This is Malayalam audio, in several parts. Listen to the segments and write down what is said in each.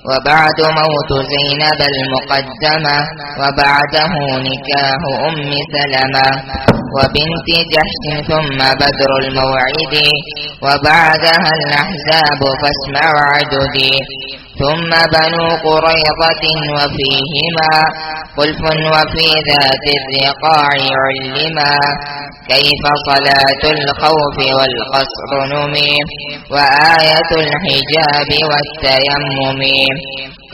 وبعد موت زينب المقدمة وبعده نكاح سلمة وبنت جحش ثم بدر الموعد وبعدها الأحزاب فاسمع عددي ثم بنو قريظة وفيهما خلف وفي ذات الرقاع علما كيف صلاة الخوف والقصر نمي وآية الحجاب والتيمم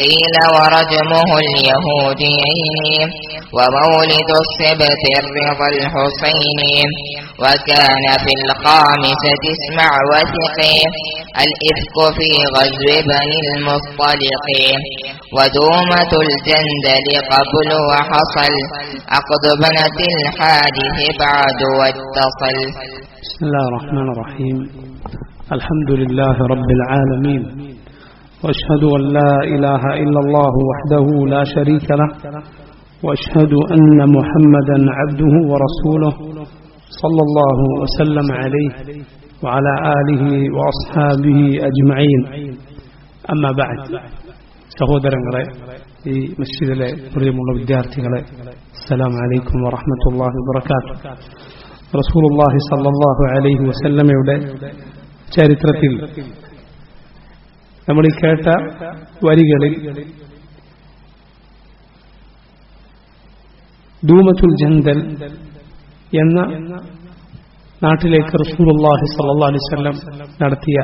قيل ورجمه اليهوديين ومولد السبت الرضا الحسين وكان في الخامسة اسمع وثقي الإفك في غزو بني المصطلق ودومة الجندل قبل وحصل عقد بنة الحادث بعد واتصل. بسم الله الرحمن الرحيم. الحمد لله رب العالمين وأشهد أن لا إله إلا الله وحده لا شريك له وأشهد أن محمدا عبده ورسوله صلى الله وسلم عليه وعلى آله وأصحابه أجمعين. أما بعد സഹോദരങ്ങളെ, ഈ മസ്ജിദിലെ പ്രിയമുള്ള വിദ്യാർത്ഥികളെ, അസ്സലാമു അലൈക്കും വറഹ്മത്തുള്ളാഹി വബറകാതുഹു. റസൂലുള്ളാഹി സ്വല്ലല്ലാഹു അലൈഹി വസല്ലമയുടെ ചരിത്രത്തിൽ നമ്മൾ ഈ കേട്ട വരികളിൽ ദൂമത്തുൽ ജന്ദൽ എന്ന നാട്ടിലേക്ക് റസൂലുള്ളാഹി സ്വല്ലല്ലാഹു അലൈഹി വസല്ലം നടത്തിയ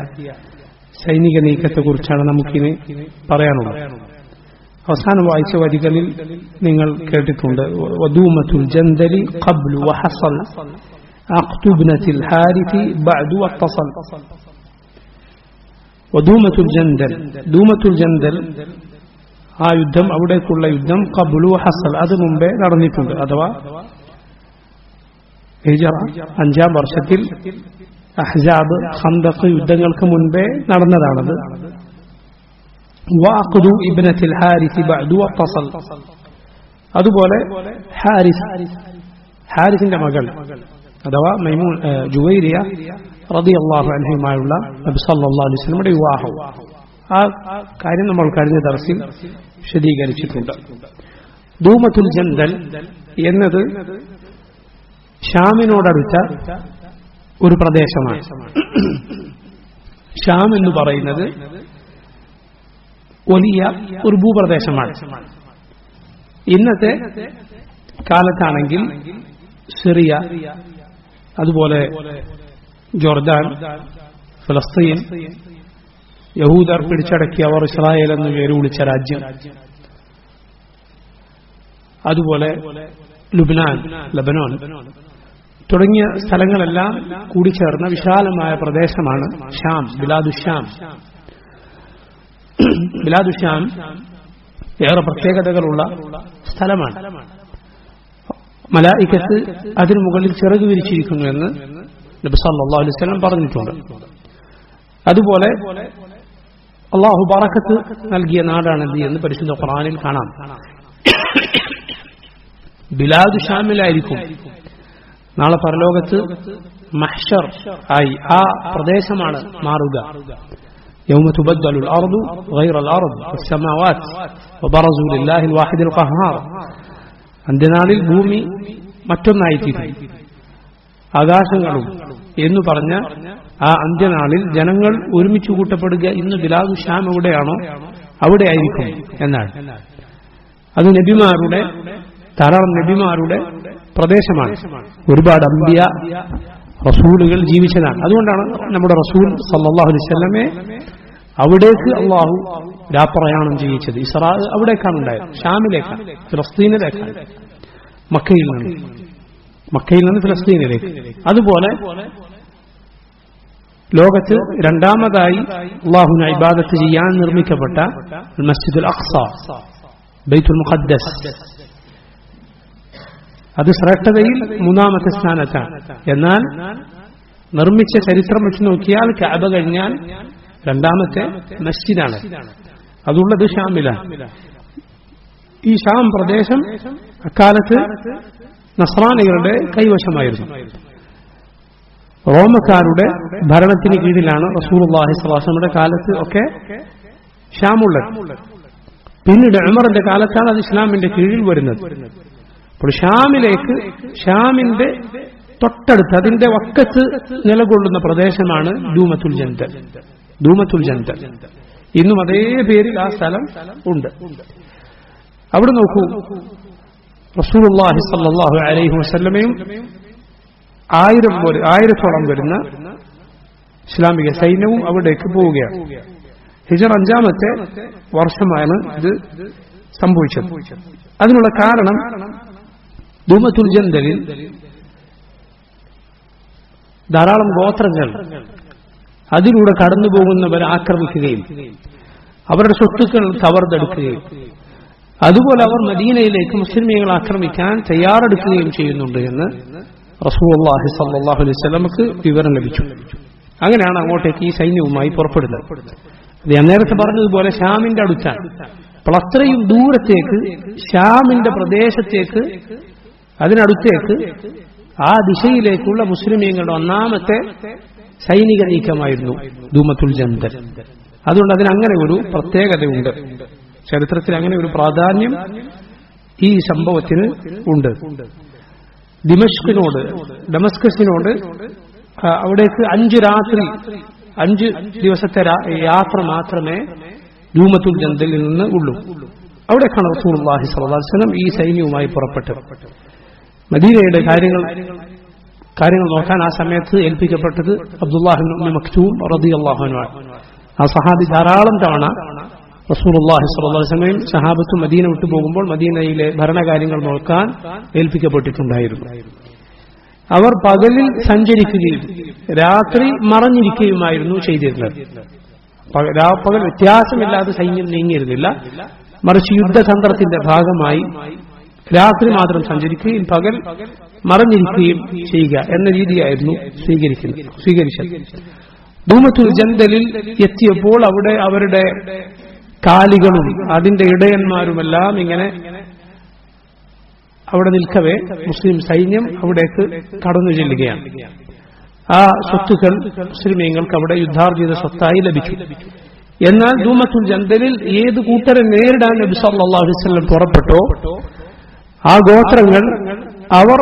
സൈനിക നീക്കത്തെക്കുറിച്ചാണ് നമുക്കിനി പറയാനുള്ളത്. അവസാനം വായിച്ച വരികളിൽ നിങ്ങൾ കേട്ടിട്ടുണ്ട്, വദൂമത്തുൽ ജന്ദലി ഖബ്ലു വഹസൽ അഖ്തു ഇബ്നത്തിൽ ഹാരിഥി ബഅദു വത്തസൽ. വദൂമത്തുൽ ജന്ദൽ, ദൂമത്തുൽ ജന്ദൽ ആ യുദ്ധം, അവിടേക്കുള്ള യുദ്ധം ഖബ്ലു വഹസൽ, അത് മുമ്പേ നടന്നിട്ടുണ്ട്. അഥവാ ഹിജ്റ 5-ാം വർഷത്തിൽ അഹ്സാബ്, ഖന്ദഖ് യുദ്ധങ്ങൾക്ക് മുൻപേ നടന്നതാണത്. വഅഖ്ദു ഇബ്നത്തിൽ ഹാരിഥി ബഅദു വത്തസൽ, അതുപോലെ ഹാരിസിന്റെ മകൾ അഥവാ മൈമൂൻ ജുവൈരിയ റളിയല്ലാഹു അൻഹയുമായുള്ള നബി സല്ലല്ലാഹു അലൈഹി വസല്ലമയുടെ വിവാഹം, ആ കാര്യം നമ്മൾ കഴിഞ്ഞ ദർസിൽ വിശദീകരിച്ചിട്ടുണ്ട്. ദൂമത്തുൽ ജന്ദൽ എന്നത് ഷാമിനോടടുത്ത ഒരു പ്രദേശമാണ്. ഷാം എന്ന് പറയുന്നത് വലിയ ഒരു ഭൂപ്രദേശമാണ്. ഇന്നത്തെ കാലത്താണെങ്കിൽ സിറിയ, അതുപോലെ ജോർദാൻ, ഫലസ്തീൻ, യഹൂദർ പിടിച്ചടക്കി അവർ ഇസ്രായേൽ എന്ന് പേര് വിളിച്ച രാജ്യം, അതുപോലെ ലബനോൻ തുടങ്ങിയ സ്ഥലങ്ങളെല്ലാം കൂടിച്ചേർന്ന വിശാലമായ പ്രദേശമാണ് ഷാം, ബിലാദുഷാം. ബിലാദുഷാം ഏറെ പ്രത്യേകതകളുള്ള സ്ഥലമാണ്. മലായികത്ത് അതിനു മുകളിൽ ചിറക് വിരിച്ചിരിക്കുന്നു എന്ന് നബി സല്ലല്ലാഹു അലൈഹി വസല്ലം പറഞ്ഞിട്ടുണ്ട്. അതുപോലെ അല്ലാഹു ബറക്കത്ത് നൽകിയ നാടാണിത് എന്ന് പരിശുദ്ധ ഖുർആനിൽ കാണാം. ബിലാദുഷാമിലായിരിക്കും നാളെ പരലോകത്ത് മഹ്ശർ ആയി ആ പ്രദേശമാണ് മാറുക. യൗമ തുബദ്ദലുൽ അർദു ഗൈറൽ അർദ് വസ്സമാവാത് വബറസു ലില്ലാഹിൽ വാഹിദിൽ ഖഹാർ. അന്ത്യനാളിൽ ഭൂമി മറ്റൊന്നായിത്തീരും, ആകാശങ്ങളും എന്ന് പറഞ്ഞ ആ അന്ത്യനാളിൽ ജനങ്ങൾ ഒരുമിച്ച് കൂട്ടപ്പെടുക. ഇന്ന് ബിലാദു ഷാം എവിടെയാണോ അവിടെ ആയിരിക്കും എന്നാണ്. അത് നബിമാരുടെ, ധാരാളം നബിമാരുടെ പ്രദേശമാണ്. ഒരുപാട് അംബിയ റസൂലുകൾ ജീവിച്ചതാണ്. അതുകൊണ്ടാണ് നമ്മുടെ റസൂൽ സല്ലല്ലാഹു അലൈഹി വസല്ലമയെ അവിടേക്ക് അള്ളാഹു രാപ്രയാണം ചെയ്യിച്ചത്. ഇസ്രാ അവിടേക്കാണ് ഉണ്ടായത്, ഷാമിലേക്കാണ്, ഫലസ്തീനിലേക്കാണ്, മക്കയിൽ നിന്ന് ഫലസ്തീനിലേക്ക്. അതുപോലെ ലോകത്ത് രണ്ടാമതായി അള്ളാഹുവിനെ ഇബാദത്ത് ചെയ്യാൻ നിർമ്മിക്കപ്പെട്ട മസ്ജിദുൽ അഖ്സ, ബൈത്തുൽ മുഖദ്ദസ്, അത് ശ്രേഷ്ഠതയിൽ 3-ാമത്തെ സ്ഥാനത്താണ്. എന്നാൽ നിർമ്മിച്ച ചരിത്രം വെച്ച് നോക്കിയാൽ കഅബ കഴിഞ്ഞാൽ 2-ാമത്തെ മസ്ജിദാണ്. അതുള്ളത് ഷാമിലാണ്. ഈ ഷാം പ്രദേശം അക്കാലത്ത് നസ്രാനികളുടെ കൈവശമായിരുന്നു. റോമക്കാരുടെ ഭരണത്തിന് കീഴിലാണ് റസൂലുള്ളാഹി സ്വല്ലല്ലാഹു അലൈഹി വസല്ലമയുടെ കാലത്ത് ഒക്കെ ഷാമുള്ളത്. പിന്നീട് ഉമറിന്റെ കാലത്താണ് അത് ഇസ്ലാമിന്റെ കീഴിൽ വരുന്നത്. അപ്പോൾ ഷാമിന്റെ തൊട്ടടുത്ത് അതിന്റെ വക്കത്ത് നിലകൊള്ളുന്ന പ്രദേശമാണ് ദൂമത്തുൽ ജന്തൽ. ഇന്നും അതേ പേരിൽ ആ സ്ഥലം ഉണ്ട്. അവിടെ നോക്കൂ, റസൂലുള്ളാഹി സ്വല്ലല്ലാഹു അലൈഹി വസല്ലമയും 1000ഓളം വരുന്ന ഇസ്ലാമിക സൈന്യവും അവിടേക്ക് പോവുകയാണ്. ഹിജറ 5-ാമത്തെ വർഷമാണ് ഇത് സംഭവിച്ചത്. അതിനുള്ള കാരണം ദൂമത്തുൽ ജന്തലിൽ ധാരാളം ഗോത്രങ്ങൾ അതിലൂടെ കടന്നുപോകുന്നവരെ ആക്രമിക്കുകയും അവരുടെ സ്വത്തുക്കൾ കവർന്നെടുക്കുകയും അതുപോലെ അവർ മദീനയിലേക്ക് മുസ്ലിമീങ്ങൾ ആക്രമിക്കാൻ തയ്യാറെടുക്കുകയും ചെയ്യുന്നുണ്ട് എന്ന് റസൂലുള്ളാഹി സ്വല്ലല്ലാഹു അലൈഹി വസല്ലമക്ക് വിവരം ലഭിച്ചു. അങ്ങനെയാണ് അങ്ങോട്ടേക്ക് ഈ സൈന്യവുമായി പുറപ്പെടുന്നത്. ഞാൻ നേരത്തെ പറഞ്ഞതുപോലെ ഷാമിന്റെ അടുത്താണ്. അപ്പോൾ അത്രയും ദൂരത്തേക്ക് ഷാമിന്റെ പ്രദേശത്തേക്ക് അതിനടുത്തേക്ക് ആ ദിശയിലേക്കുള്ള മുസ്ലിമീങ്ങളുടെ ഒന്നാമത്തെ സൈനിക നീക്കമായിരുന്നു ദൂമത്തുൽ ജന്തൽ. അതുകൊണ്ട് അതിനങ്ങനെ ഒരു പ്രത്യേകതയുണ്ട്. ചരിത്രത്തിൽ അങ്ങനെ ഒരു പ്രാധാന്യം ഈ സംഭവത്തിന് ഉണ്ട്. ഡമസ്കസിനോട് അവിടേക്ക് 5 ദിവസത്തെ യാത്ര മാത്രമേ ദൂമത്തുൽ ജന്തലിൽ നിന്ന് ഉള്ളൂ. അവിടേക്കാണ് റസൂലുള്ളാഹി സ്വല്ലല്ലാഹു അലൈഹി വസല്ലം ഈ സൈന്യവുമായി പുറപ്പെട്ടത്. മദീനയുടെ കാര്യങ്ങൾ നോക്കാൻ ആ സമയത്ത് ഏൽപ്പിക്കപ്പെട്ടത് അബ്ദുല്ലാഹി ഇബ്നു മക്തൂം റളിയല്ലാഹു അൻഹു. ആ സഹാബി ധാരാളം തവണ റസൂലുള്ളാഹി സ്വല്ലല്ലാഹു അലൈഹി വസല്ലം സഹാബത്ത് മദീന വിട്ടു പോകുമ്പോൾ മദീനയിലെ ഭരണകാര്യങ്ങൾ നോക്കാൻ ഏൽപ്പിക്കപ്പെട്ടിട്ടുണ്ടായിരുന്നു. അവർ പകലിൽ സഞ്ചരിക്കുകയും രാത്രി മറഞ്ഞിരിക്കുകയുമായിരുന്നു ചെയ്തിരുന്നത്. പകൽ വ്യത്യാസമില്ലാതെ സൈന്യം നീങ്ങിയിരുന്നില്ല. മറിച്ച് യുദ്ധതന്ത്രത്തിന്റെ ഭാഗമായി രാത്രി മാത്രം സഞ്ചരിക്കുകയും പകൽ മറഞ്ഞിരിക്കുകയും ചെയ്യുക എന്ന രീതിയായിരുന്നു സ്വീകരിച്ചത്. ദൂമത്തുൽ ജന്തലിൽ എത്തിയപ്പോൾ അവിടെ അവരുടെ കാലികളും അതിന്റെ ഇടയന്മാരുമെല്ലാം ഇങ്ങനെ അവിടെ നിൽക്കവേ മുസ്ലിം സൈന്യം അവിടേക്ക് കടന്നു ചെല്ലുകയാണ്. ആ സ്വത്തുക്കൾ മുസ്ലിമീങ്ങൾക്ക് അവിടെ യുദ്ധാർജിത സ്വത്തായി ലഭിച്ചു. എന്നാൽ ദൂമത്തുൽ ജന്തലിൽ ഏത് കൂട്ടരെ നേരിടാൻ നബി സല്ലല്ലാഹു അലൈഹി വസല്ലം പുറപ്പെട്ടോ ആ ഗോത്രങ്ങൾ അവർ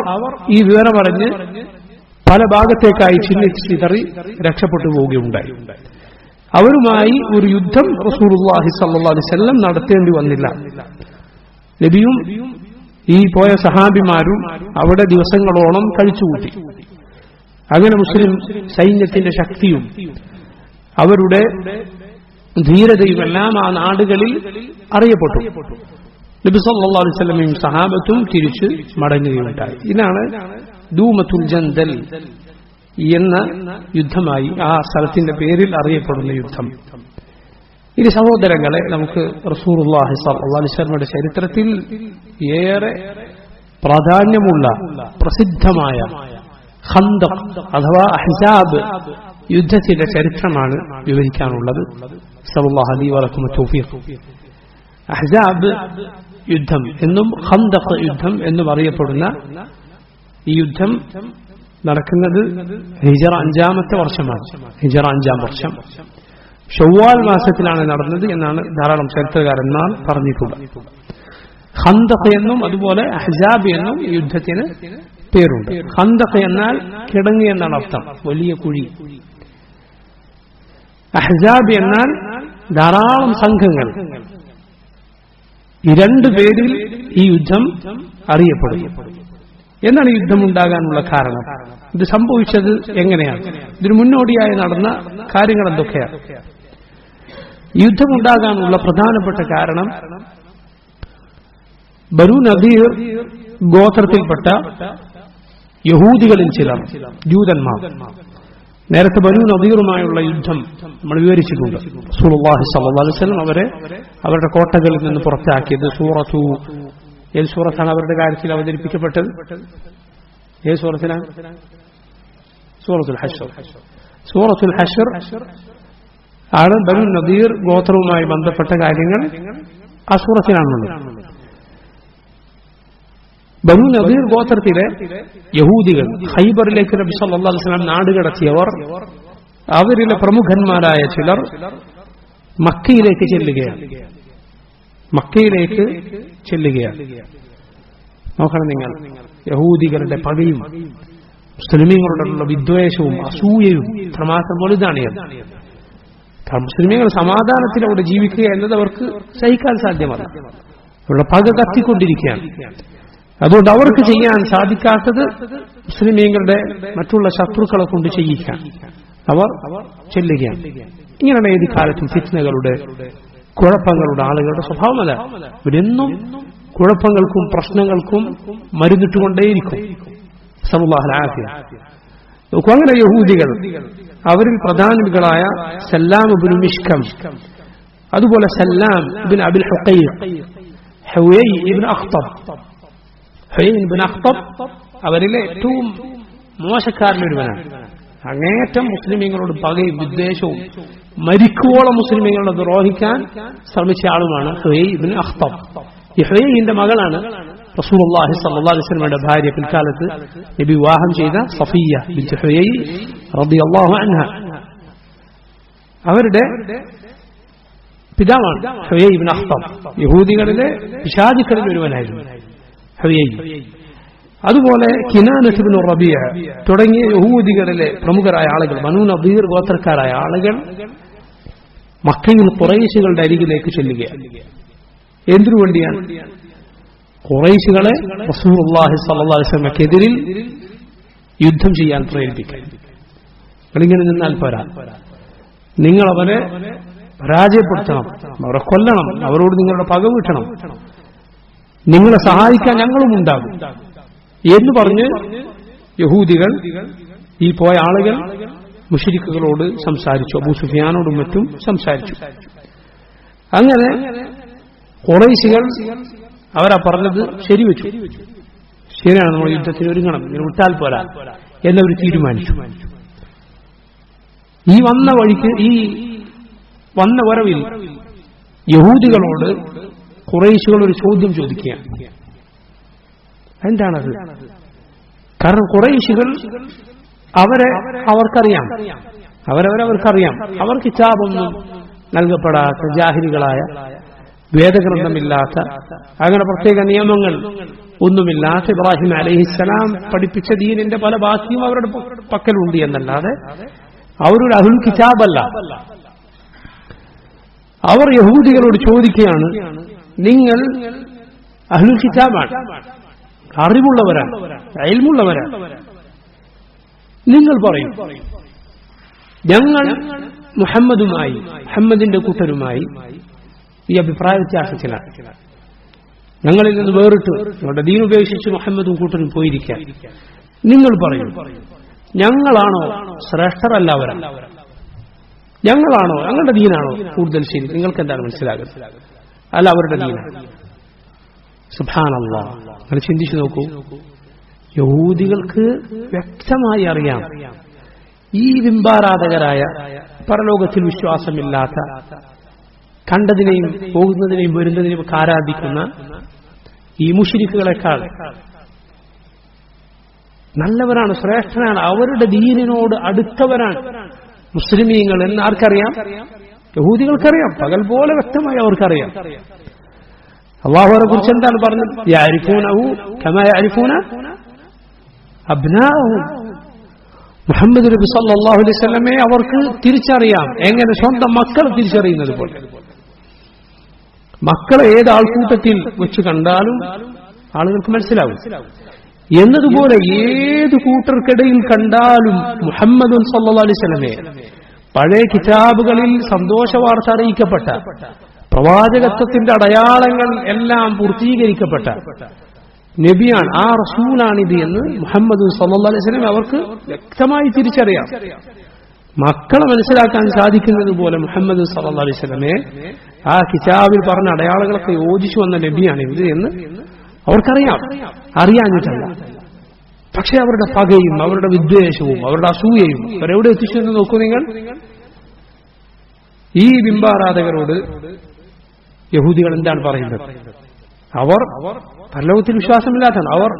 ഈ വിവരം അറിഞ്ഞ് പല ഭാഗത്തേക്കായി ചിതറി രക്ഷപ്പെട്ടു പോവുകയുണ്ടായി. അവരുമായി ഒരു യുദ്ധം റസൂലുള്ളാഹി സ്വല്ലല്ലാഹു അലൈഹി വസല്ലം നടത്തേണ്ടി വന്നില്ല. നബിയും ഈ പോയ സഹാബിമാരും അവിടെ ദിവസങ്ങളോളം കഴിച്ചുകൂട്ടി. അങ്ങനെ മുസ്ലിം സൈന്യത്തിന്റെ ശക്തിയും അവരുടെ ധീരതയുമെല്ലാം ആ നാടുകളിൽ അറിയപ്പെട്ടു. നബി സല്ലല്ലാഹു അലൈഹി വസല്ലമയും സഹാബത്തും തിരിച്ച് മടങ്ങുകയുണ്ടായി. ഇതാണ് ദൂമത്തുൽ ജന്തൽ എന്ന യുദ്ധമായി ആ സ്ഥലത്തിന്റെ പേരിൽ അറിയപ്പെടുന്ന യുദ്ധം. ഇനി സഹോദരങ്ങളെ, നമുക്ക് റസൂലുള്ളാഹി സ്വല്ലല്ലാഹു അലൈഹി വസല്ലമയുടെ ചരിത്രത്തിൽ ഏറെ പ്രാധാന്യമുള്ള പ്രസിദ്ധമായ ഖന്ദഖ് അഥവാ അഹ്സാബ് യുദ്ധത്തിന്റെ ചരിത്രമാണ് വിവരിക്കാനുള്ളത്. സല്ലല്ലാഹു അലൈഹി വസല്ലം തൗഫീഖ്. അഹ്സാബ് യുദ്ധം എന്നും ഖന്ദഖ് യുദ്ധം എന്നും അറിയപ്പെടുന്ന ഈ യുദ്ധം നടക്കുന്നത് ഹിജറ 5-ാമത്തെ വർഷമാണ്. ഹിജറ 5-ാം വർഷം ഷവ്വാൽ മാസത്തിലാണ് നടന്നത് എന്നാണ് ധാരാളം ചരിത്രകാരന്മാർ പറഞ്ഞിട്ടുള്ളത്. ഖന്ദഖ് എന്നും അതുപോലെ അഹ്സാബ് എന്നും ഈ യുദ്ധത്തിന് പേരുണ്ട്. ഖന്ദഖ് എന്നാൽ കിടങ്ങ് എന്നാണ് അർത്ഥം, വലിയ കുഴി. അഹ്സാബ് എന്നാൽ ധാരാളം സംഘങ്ങൾ. ഈ 2 പേരിൽ ഈ യുദ്ധം അറിയപ്പെടും. എന്താണ് ഈ യുദ്ധം ഉണ്ടാകാനുള്ള കാരണം? ഇത് സംഭവിച്ചത് എങ്ങനെയാണ്? ഇതിനു മുന്നോടിയായി നടന്ന കാര്യങ്ങൾ എന്തൊക്കെയാണ്? യുദ്ധമുണ്ടാകാനുള്ള പ്രധാനപ്പെട്ട കാരണം ബനൂ നദീർ ഗോത്രത്തിൽപ്പെട്ട യഹൂദികളിൽ ചിലർ, ജൂതന്മാർ. നേരത്തെ ബനൂ നദീറുമായുള്ള യുദ്ധം നമ്മൾ വിവരിച്ചിട്ടുണ്ട്. റസൂലുള്ളാഹി സ്വല്ലല്ലാഹു അലൈഹി വസല്ലം അവരുടെ കോട്ടകളിൽ നിന്ന് പുറത്താക്കിയത് ഏത് സൂറത്താണ് അവരുടെ കാര്യത്തിൽ അവതരിപ്പിക്കപ്പെട്ടത്? ഏത് സൂറത്തിലാണ്? സൂറത്തുൽ ഹശ്ർ. സൂറത്തുൽ ഹശ്ർ ആണ് ബനൂ നദീർ ഗോത്രവുമായി ബന്ധപ്പെട്ട കാര്യങ്ങൾ ആ സൂറത്തിലാണുള്ളത്. ബനൂ നദീർ ഗോത്രത്തിലെ യഹൂദികൾ ഖൈബറിലേക്ക് നബി സല്ലല്ലാഹു അലൈഹി വസല്ലം നാടുകടത്തിയവർ, അവരിലെ പ്രമുഖന്മാരായ ചിലർ മക്കയിലേക്ക് ചെല്ലുകയാണ്. മക്കയിലേക്ക് ചെല്ലുകയാണ്. നോക്കണം നിങ്ങൾ, യഹൂദികളുടെ പകയും മുസ്ലിമീങ്ങളോടുള്ള വിദ്വേഷവും അസൂയയും എത്രമാത്രം വലുതാണ്. മുസ്ലിമീങ്ങൾ സമാധാനത്തിൽ അവിടെ ജീവിക്കുക എന്നത് അവർക്ക് സഹിക്കാൻ സാധ്യമല്ല. അവരുടെ പക കത്തിക്കൊണ്ടിരിക്കുകയാണ്. അതുകൊണ്ട് അവർക്ക് ചെയ്യാൻ സാധിക്കാത്തത് മുസ്ലിമീങ്ങളുടെ മറ്റുള്ള ശത്രുക്കളെ കൊണ്ട് ചെയ്യിക്കാൻ അവർ ചെല്ലുകയാണ്. ഇങ്ങനെയാണ് ഏത് കാലത്തും ഫിത്നകളുടെ, കുഴപ്പങ്ങളുടെ ആളുകളുടെ സ്വഭാവമല്ല. ഇവരെന്നും കുഴപ്പങ്ങൾക്കും പ്രശ്നങ്ങൾക്കും മരുന്നിട്ടുകൊണ്ടേയിരിക്കും. നോക്കൂ, അങ്ങനെ യഹൂദികൾ, അവരിൽ പ്രധാനികളായ സല്ലാം ഇബ്നു മിഷ്കം, അതുപോലെ സല്ലാം ഇബ്നു അബിൽ ഹുഖൈഖ്, ഹുവൈ ഇബ്നു അഖ്തബ്, അവരിലെ ഏറ്റവും മോശക്കാരനൊരുവനാണ്. അങ്ങേറ്റം മുസ്ലിമീങ്ങളോട് പകയും വിദ്വേഷവും മരിക്കുവോളം മുസ്ലിമീങ്ങളെ ദ്രോഹിക്കാൻ ശ്രമിച്ച ആളുമാണ് ഹുവൈ ഇബ്നു അഖ്തബ്. ഈ ഹുവൈന്റെ മകളാണ് റസൂലുള്ളാഹി സ്വല്ലല്ലാഹു അലൈഹി വസല്ലമയുടെ ഭാര്യ, പിൽക്കാലത്ത് നബി വിവാഹം ചെയ്ത സഫിയ്യ ബിൻത് ഹുവൈ റളിയല്ലാഹു അൻഹ. അവരുടെ പിതാവാണ് ഹുവൈ ഇബ്നു അഖ്തബ്. യഹൂദികളിലെ പിശാചുക്കളിൽ ഒരുവനായിരുന്നു ഹുവൈ. അതുപോലെ കിനാനത്ത് ഇബ്നു റബീഅ തുടങ്ങിയ യഹൂദികളിലെ പ്രമുഖരായ ആളുകൾ, ബനൂ നദീർ ഗോത്രക്കാരായ ആളുകൾ മക്കയിൽ ഖുറൈശികളുടെ അരികിലേക്ക് ചെല്ലുകയാണ്. എന്തിനു വേണ്ടിയാണ്? ഖുറൈശികളെ റസൂലുള്ളാഹി സ്വല്ലല്ലാഹു അലൈഹി വസല്ലമക്കെതിരിൽ യുദ്ധം ചെയ്യാൻ പ്രേരിപ്പിക്കാൻ. നിങ്ങളിങ്ങനെ നിന്നാൽ പോരാ, നിങ്ങൾ അവരെ പരാജയപ്പെടുത്തണം, അവരെ കൊല്ലണം, അവരോട് നിങ്ങളുടെ പക വീട്ടണം, നിങ്ങളെ സഹായിക്കാൻ ഞങ്ങളും ഉണ്ടാകും എന്ന് പറഞ്ഞ് യഹൂദികൾ, ഈ പോയ ആളുകൾ മുശ്രിക്കുകളോട് സംസാരിച്ചു. അബൂ സുഫിയാനോടും മറ്റും സംസാരിച്ചു. അങ്ങനെ ഖുറൈശികൾ അവരാ പറഞ്ഞത് ശരിവെച്ചു. ശരിയാണ്, നമ്മൾ യുദ്ധത്തിന് ഒരുങ്ങണം, ഇങ്ങനെ വിട്ടാൽ പോരാ എന്നവർ തീരുമാനിച്ചു. ഈ വന്ന വരവിൽ യഹൂദികളോട് ഖുറൈശികൾ ഒരു ചോദ്യം ചോദിക്കുകയാണ്. എന്താണത്? കാരണം ഖുറൈശികൾ അവർക്കറിയാം, അവർക്കറിയാം, അവർ കിതാബൊന്നും നൽകപ്പെടാത്ത ജാഹിലികളായ, വേദഗ്രന്ഥമില്ലാത്ത, അങ്ങനെ പ്രത്യേക നിയമങ്ങൾ ഒന്നുമില്ലാത്ത ഇബ്രാഹിം അലൈഹിസ്സലാം പഠിപ്പിച്ച ദീനിന്റെ പല ബാക്കിയും അവരുടെ പക്കലുണ്ട് എന്നല്ലാതെ അവരൊരു അഹ്ലുൽ കിതാബല്ല. അവർ യഹൂദികളോട് ചോദിക്കുകയാണ്, നിങ്ങൾ അഹ്ലുൽ കിതാബാണ്, അറിവുള്ളവരാണ്, ഇൽമുള്ളവരാണ്, നിങ്ങൾ പറയും ഞങ്ങൾ മുഹമ്മദിന്റെ കൂട്ടരുമായി ഈ അഭിപ്രായ വ്യത്യാസത്തിലാണ്, ഞങ്ങളിൽ നിന്ന് വേറിട്ട് ഞങ്ങളുടെ ദീൻ ഉപേക്ഷിച്ച് മുഹമ്മദും കൂട്ടരും പോയിരിക്കാൻ. നിങ്ങൾ പറയും ഞങ്ങളാണോ ശ്രേഷ്ഠരല്ലവരാണ്, ഞങ്ങളാണോ, ഞങ്ങളുടെ ദീനാണോ കൂടുതൽ ശരി? നിങ്ങൾക്ക് എന്താണ് മനസ്സിലാകുന്നത്? അല്ല, അവരുടെ ദീനാണ്. സുബ്ഹാനല്ലാഹ്. അങ്ങനെ ചിന്തിച്ചു നോക്കൂ. യഹൂദികൾക്ക് വ്യക്തമായി അറിയാം, ഈ ബിംബാരാധകരായ, പരലോകത്തിൽ വിശ്വാസമില്ലാത്ത, കണ്ടതിനെയും പോകുന്നതിനെയും വരുന്നതിനെയും ഒക്കെ ആരാധിക്കുന്ന ഈ മുശ്രിക്കുകളെക്കാൾ നല്ലവരാണ്, ശ്രേഷ്ഠനാണ്, അവരുടെ ദീനിനോട് അടുത്തവരാണ് മുസ്ലിമീങ്ങൾ എന്ന് ആർക്കറിയാം? യഹൂദികൾക്കറിയാം. പകൽ പോലെ വ്യക്തമായി അവർക്കറിയാം. അല്ലാഹു അവരെ കുറിച്ച് എന്താണ് പറഞ്ഞത്? യഅരിഫൂനഹു കമാ യഅരിഫൂന അബ്നാഅഹും. മുഹമ്മദ് നബി സല്ലല്ലാഹു അലൈഹി വസല്ലമയെ അവർക്ക് തിരിച്ചറിയാം, എങ്ങനെ സ്വന്തം മക്കളെ തിരിച്ചറിയുന്നത് പോലെ. മക്കളെ ഏത് ആൾക്കൂട്ടത്തിൽ വെച്ച് കണ്ടാലും ആളുകൾക്ക് മനസ്സിലാവും എന്നതുപോലെ ഏത് കൂട്ടർക്കിടയിൽ കണ്ടാലും മുഹമ്മദ് സല്ലല്ലാഹു അലൈഹി വസല്ലമയെ, പഴയ കിതാബുകളിൽ സന്തോഷ വാർത്ത അറിയിക്കപ്പെട്ട, പ്രവാചകത്വത്തിന്റെ അടയാളങ്ങൾ എല്ലാം പൂർത്തീകരിക്കപ്പെട്ട നബിയാണ്, ആ റസൂലാണിത് എന്ന് മുഹമ്മദ് സല്ലല്ലാഹു അലൈഹി വസല്ലം അവർക്ക് വ്യക്തമായി തിരിച്ചറിയാം. മക്കളെ മനസ്സിലാക്കാൻ സാധിക്കുന്നത് പോലെ മുഹമ്മദ് സല്ലല്ലാഹു അലൈഹി വസല്ലമയെ, ആ കിതാബിൽ പറഞ്ഞ അടയാളങ്ങളൊക്കെ യോജിച്ചു വന്ന നബിയാണ് ഇത് എന്ന് അവർക്കറിയാം. അറിയാഞ്ഞിട്ടല്ല. പക്ഷെ അവരുടെ പകയും അവരുടെ വിദ്വേഷവും അവരുടെ അസൂയയും അവരെവിടെ എത്തിച്ചു എന്ന് നോക്കൂ നിങ്ങൾ. ഈ ബിംബാരാധകരോട് യഹൂദികൾ എന്താണ് പറയുന്നത്? അവർ പരലോകത്തിൽ വിശ്വാസമില്ലാത്തതാണ്. അവർ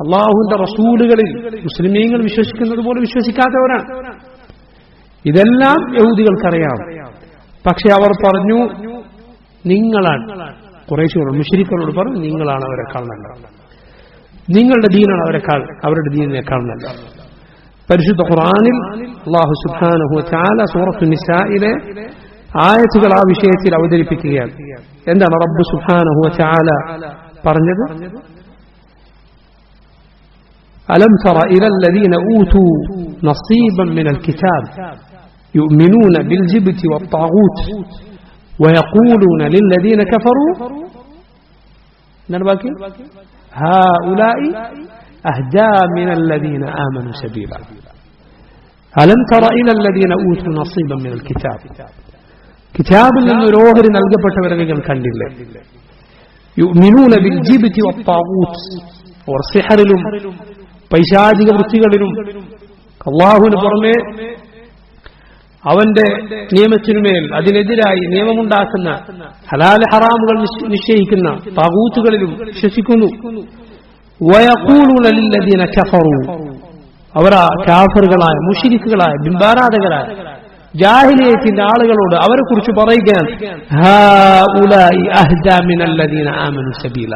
അള്ളാഹുവിന്റെ റസൂലുകളിൽ മുസ്ലിമീങ്ങൾ വിശ്വസിക്കുന്നത് പോലെ വിശ്വസിക്കാത്തവരാണ്. ഇതെല്ലാം യഹൂദികൾക്കറിയാം. പക്ഷെ അവർ പറഞ്ഞു, നിങ്ങളാണ് ഖുറൈശികളോട്, മുശ്രിക്കുകളോട് പറഞ്ഞു, നിങ്ങളാണ് അവരെക്കാൾ നല്ലത്, നിങ്ങളുടെ ദീനാണ് അവരുടെ ദീനിനേക്കാൾ നല്ലത്. പരിശുദ്ധ ഖുർആനിൽ അല്ലാഹു സുബ്ഹാനഹു വ തആല സൂറത്തുൻ നിസായിലെ ആയത്തുകൾ ആ വിഷയത്തിൽ അവതരിപ്പിക്കുകയാണ്. എന്താണ് റബ്ബ് സുബ്ഹാനഹു വ തആല പറഞ്ഞത്? അലം തറ ഇലൽ ലദീന ഊതു നസീബൻ മിനൽ കിതാബ് യുഅ്മിനൂന ബിൽ ജിബ്തി വത്താഗൂത്ത് വയഖൂലൂന ലില്ലദീന കഫറൂ എന്താണ് ബാക്കി? ഹൗലാഇ അഹ്ദാ മിനൽ ലദീന ആമനൂ സബീല. അലം തറ ഇലൽ ലദീന ഊതു നസീബൻ മിനൽ കിതാബ്, കിതാബിൽ നിന്ന് ഒരു ഓഹരി നൽകപ്പെട്ടവരെ നിങ്ങൾ കണ്ടില്ലേ? യുഅ്മിനൂന ബിൽ ജിബ്തി വത്താഗൂത്ത്, അവർ സിഹറിലും പൈശാചിക വൃത്തികളിലും അല്ലാഹുവിന് പുറമെ അവന്റെ നിയമത്തിനുമേൽ അതിനെതിരായി നിയമമുണ്ടാക്കുന്ന ഹലാൽ ഹറാമുകൾ നിശ്ചയിക്കുന്ന താഗൂത്തുകളിലും വിശ്വസിക്കുന്നു. വയഖൂലൂന ലില്ലദീന കഫറൂ, അവർ കാഫിറുകളായ മുശ്രിക്കുകളായ ബിംബാരാധകരായ ജാഹിലിയത്തിന്റെ ആളുകളോട് അവരെ കുറിച്ച് പറയുകയാണ്, ഹൗലാഇ അഹ്ദാ മിനല്ലദീന ആമനൂ സബീല,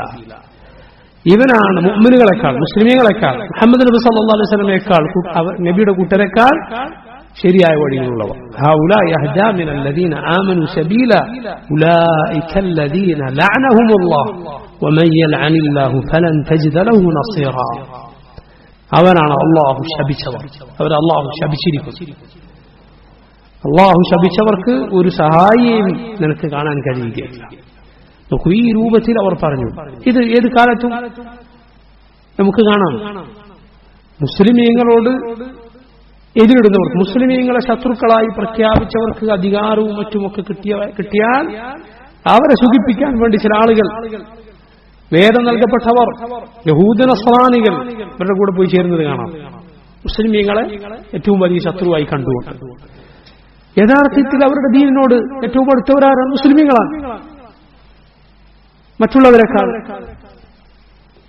ഇവനാണ് മുഅ്മിനുകളെക്കാൾ, മുസ്ലിമീങ്ങളെക്കാൾ, മുഹമ്മദ് നബി സല്ലല്ലാഹു അലൈഹി വസല്ലമയേക്കാൾ, നബിയുടെ കൂട്ടരെക്കാൾ ശരിയായ വഴിയിലുള്ളവർ. ഹൗലാഇ അഹ്ദാ മിനല്ലദീന ആമനൂ സബീല ഉലൈകല്ലദീന ലഅനഹുമുല്ലാഹ് വമൻ യൽഅനില്ലാഹു ഫലൻ തജിദ ലഹു നസീറ. അവനാണ് അല്ലാഹു ശപിച്ചവർ, അവർ അല്ലാഹു ശപിച്ചിരിക്കുന്നു. അല്ലാഹു ശപിച്ചവർക്ക് ഒരു സഹായിയെയും നിനക്ക് കാണാൻ കഴിയുകയില്ല. നോക്കൂ, ഈ രൂപത്തിൽ അവർ പറഞ്ഞു. ഇത് ഏത് കാലത്തും നമുക്ക് കാണാം. മുസ്ലിമീങ്ങളോട് എതിരിടുന്നവർക്ക്, മുസ്ലിമീങ്ങളെ ശത്രുക്കളായി പ്രഖ്യാപിച്ചവർക്ക് അധികാരവും മറ്റുമൊക്കെ കിട്ടിയാൽ അവരെ സുഖിപ്പിക്കാൻ വേണ്ടി ചില ആളുകൾ, വേദം നൽകപ്പെട്ടവർ, യഹൂദ നസ്രാനികൾ ഇവരുടെ കൂടെ പോയി ചേരുന്നത് കാണാം. മുസ്ലിമീങ്ങളെ ഏറ്റവും വലിയ ശത്രുവായി കണ്ടുകൊണ്ട് യഥാർത്ഥത്തിൽ അവരുടെ ദീനിനോട് ഏറ്റവും അടുത്തവരാണ് മുസ്ലിമീങ്ങളാണ്. മറ്റുള്ളവരെക്കാൾ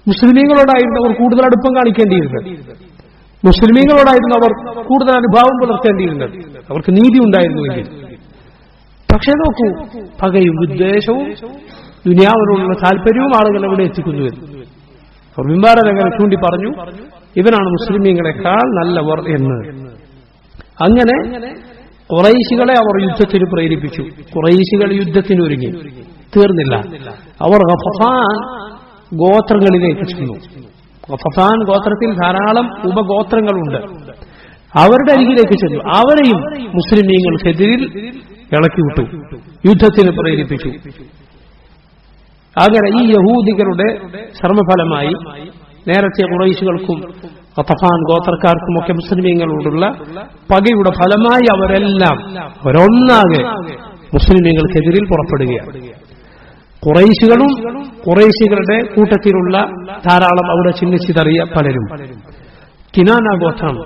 മുസ്ലിമീങ്ങളോടായിരുന്നു അവർ കൂടുതൽ അടുപ്പം കാണിക്കേണ്ടിയിരുന്നത്, മുസ്ലിമീങ്ങളോടായിരുന്നു അവർ കൂടുതൽ അനുഭാവം പുലർത്തേണ്ടിയിരുന്നത്, അവർക്ക് നീതി ഉണ്ടായിരുന്നുവെങ്കിൽ. പക്ഷേ നോക്കൂ, പകയും വിദ്വേഷവും ദുനിയാവിനോടുള്ള താല്പര്യവും ആളുകൾ എവിടെ എത്തിക്കുന്നുവെന്ന് അവർ ബിംബാരാധകരെ ചൂണ്ടി പറഞ്ഞു, ഇവനാണ് മുസ്ലിമീങ്ങളെക്കാൾ നല്ലവർ എന്ന്. അങ്ങനെ ഖുറൈശികളെ അവർ യുദ്ധത്തിന് പ്രേരിപ്പിച്ചു. ഖുറൈശികൾ യുദ്ധത്തിനൊരുങ്ങി. തീർന്നില്ല, അവർ ഗഫഫാൻ ഗോത്രങ്ങളിലേക്ക് ചെന്നു. ഗഫഫാൻ ഗോത്രത്തിൽ ധാരാളം ഉപഗോത്രങ്ങളുണ്ട്. അവരുടെ അരികിലേക്ക് ചെന്നു. അവരെയും മുസ്ലിമീങ്ങൾക്കെതിരിൽ ഇളക്കിവിട്ടു, യുദ്ധത്തിന് പ്രേരിപ്പിച്ചു. അങ്ങനെ ഈ യഹൂദികളുടെ ശ്രമഫലമായി നേരത്തെ ഖുറൈശികൾക്കും ഗഫഫാൻ ഗോത്രക്കാർക്കുമൊക്കെ മുസ്ലിമീങ്ങളോടുള്ള പകയുടെ ഫലമായി അവരെല്ലാം ഒരൊന്നാകെ മുസ്ലിമീങ്ങൾക്കെതിരിൽ പുറപ്പെടുകയാണ്. ഖുറൈശികളും ഖുറൈശികളുടെ കൂട്ടത്തിലുള്ള ധാരാളം അവിടെ ചിഹ്നിച്ചിതറിയ പലരും, കിനാന ഗോത്രം,